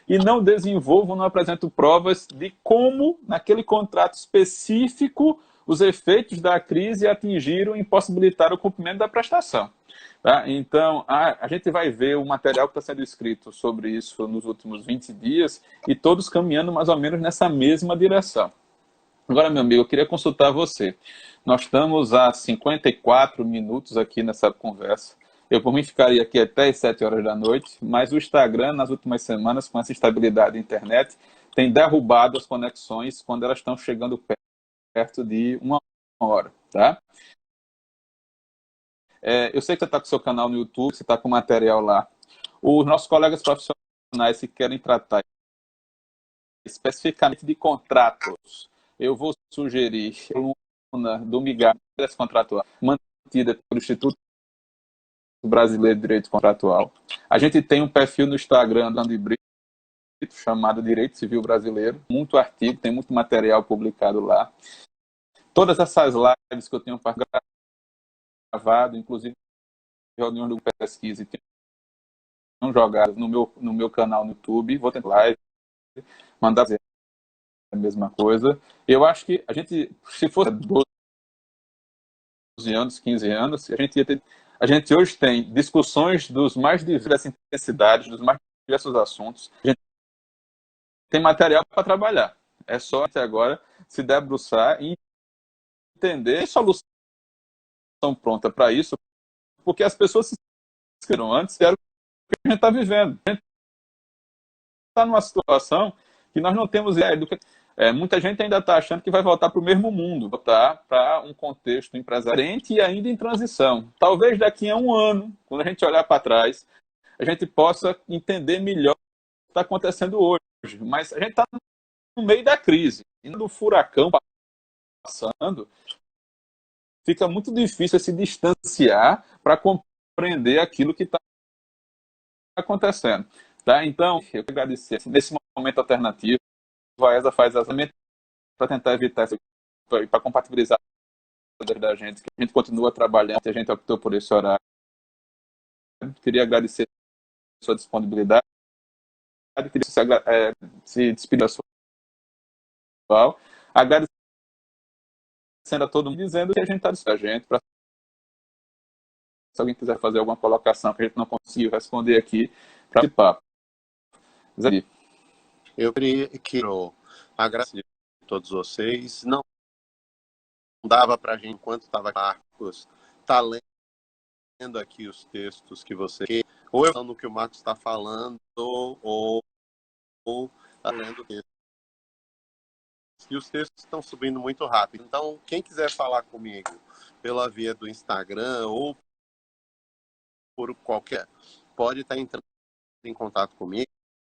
e não desenvolvo, não apresento provas de como, naquele contrato específico, os efeitos da crise atingiram e impossibilitaram o cumprimento da prestação. Tá? Então, a gente vai ver o material que está sendo escrito sobre isso nos últimos 20 dias e todos caminhando mais ou menos nessa mesma direção. Agora, meu amigo, eu queria consultar você. Nós estamos há 54 minutos aqui nessa conversa. Eu, por mim, ficaria aqui até as 7 horas da noite, mas o Instagram, nas últimas semanas, com essa instabilidade da internet, tem derrubado as conexões quando elas estão chegando perto de 1 hora, tá? Eu sei que você está com o seu canal no YouTube, você está com material lá. Os nossos colegas profissionais que querem tratar especificamente de contratos, eu vou sugerir a coluna do MIGAR contratual, mantida pelo Instituto Brasileiro de Direito Contratual. A gente tem um perfil no Instagram do André Brito, chamado Direito Civil Brasileiro, muito artigo, tem muito material publicado lá. Todas essas lives que eu tenho gravado, inclusive reuniões de pesquisa, e tenho jogado no meu canal no YouTube, vou tentar live, mandar a mesma coisa. Eu acho que a gente, se fosse 12 anos, 15 anos, a gente hoje tem discussões dos mais diversas intensidades, dos mais diversos assuntos. A gente tem material para trabalhar. É só até agora se debruçar e entender a solução pronta para isso, porque as pessoas se inscreveram antes, era o que a gente está vivendo. A gente está numa situação que nós não temos ideia do que... muita gente ainda está achando que vai voltar para o mesmo mundo, voltar para um contexto empresarial e ainda em transição. Talvez daqui a um ano, quando a gente olhar para trás, a gente possa entender melhor o que está acontecendo hoje. Mas a gente está no meio da crise, e do furacão passando, fica muito difícil se distanciar para compreender aquilo que está acontecendo. Tá? Então, eu quero agradecer. Nesse momento alternativo, a ESA faz exatamente para tentar evitar isso, para compatibilizar da gente, que a gente continua trabalhando, a gente optou por esse horário. Queria agradecer a sua disponibilidade, queria se despedir da sua pessoal, agradecendo a todo mundo, dizendo que a gente está disposto a gente, para se alguém quiser fazer alguma colocação que a gente não conseguiu responder aqui, para participar. Zé. Eu quero agradecer a todos vocês. Não dava para a gente, enquanto estava Marcos, tá lendo aqui os textos que você... Ou eu falando o que o Marcos está falando, ou tá lendo o texto. E os textos estão subindo muito rápido. Então, quem quiser falar comigo pela via do Instagram ou por qualquer... Pode estar entrando em contato comigo.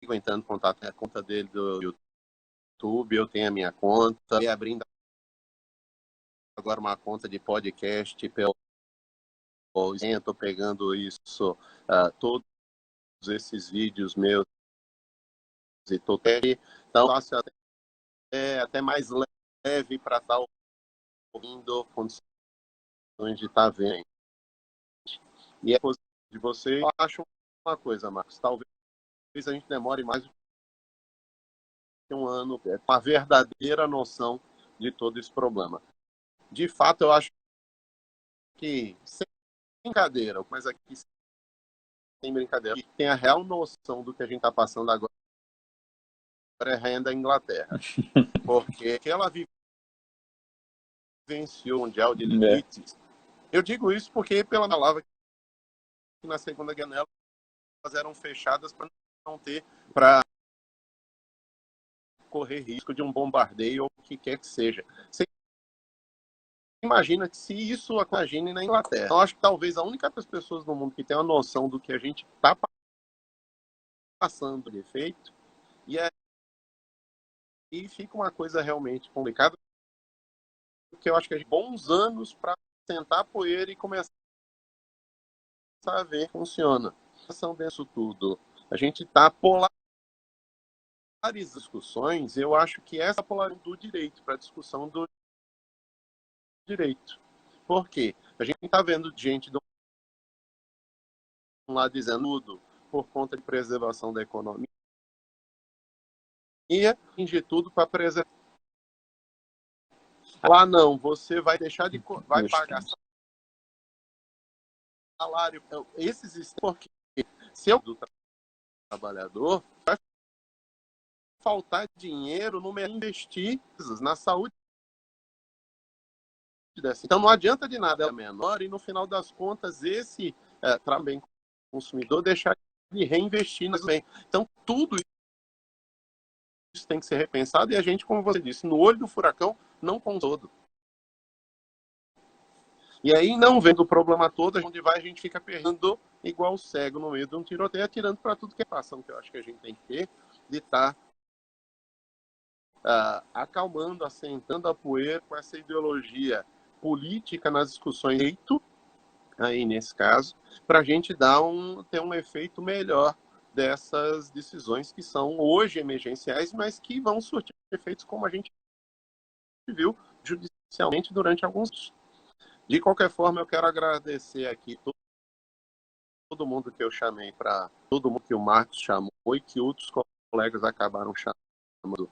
entrando em contato com a conta dele do YouTube, eu tenho a minha conta, e abrindo agora uma conta de podcast pelo estou pegando isso, todos esses vídeos meus e estou então até mais leve para estar ouvindo condições de estar vendo. E é positivo de você. Eu acho uma coisa, Marcos, talvez a gente demore mais do que um ano com a verdadeira noção de todo esse problema. De fato, eu acho que, sem brincadeira, mas aqui sem brincadeira, tem a real noção do que a gente está passando agora é renda Inglaterra. Porque ela vivenciou o Mundial de Limites. Eu digo isso porque, pela palavra que na Segunda Guerra elas eram fechadas para não ter, para correr risco de um bombardeio ou o que quer que seja. Você imagina que se isso imagine na Inglaterra. Eu acho que talvez a única das pessoas no mundo que tem a noção do que a gente está passando de efeito, e aí fica uma coisa realmente complicada, porque eu acho que a gente tem bons anos para sentar a poeira e começar a ver que funciona. São disso tudo. A gente está polarizando discussões, eu acho que essa polarização do direito para a discussão do direito. Por quê? A gente está vendo gente de um lado dizendo tudo por conta de preservação da economia e de tudo para preservar. Lá não, você vai deixar de vai pagar salário. Esses porque se eu do trabalhador vai faltar dinheiro no investir na saúde dessa. Então não adianta de nada ela é menor e no final das contas esse também consumidor deixar de reinvestir nas bem. Então tudo isso tem que ser repensado e a gente, como você disse, no olho do furacão, não com todo. E aí, não vendo o problema todo, onde vai, a gente fica perdendo igual cego no meio de um tiroteio, atirando para tudo que é passão, que eu acho que a gente tem que ter, de estar acalmando, assentando a poeira com essa ideologia política nas discussões, aí nesse caso, para a gente ter um efeito melhor dessas decisões que são hoje emergenciais, mas que vão surtir efeitos como a gente viu judicialmente durante alguns anos. De qualquer forma, eu quero agradecer aqui todo mundo que eu chamei, para todo mundo que o Marcos chamou e que outros colegas acabaram chamando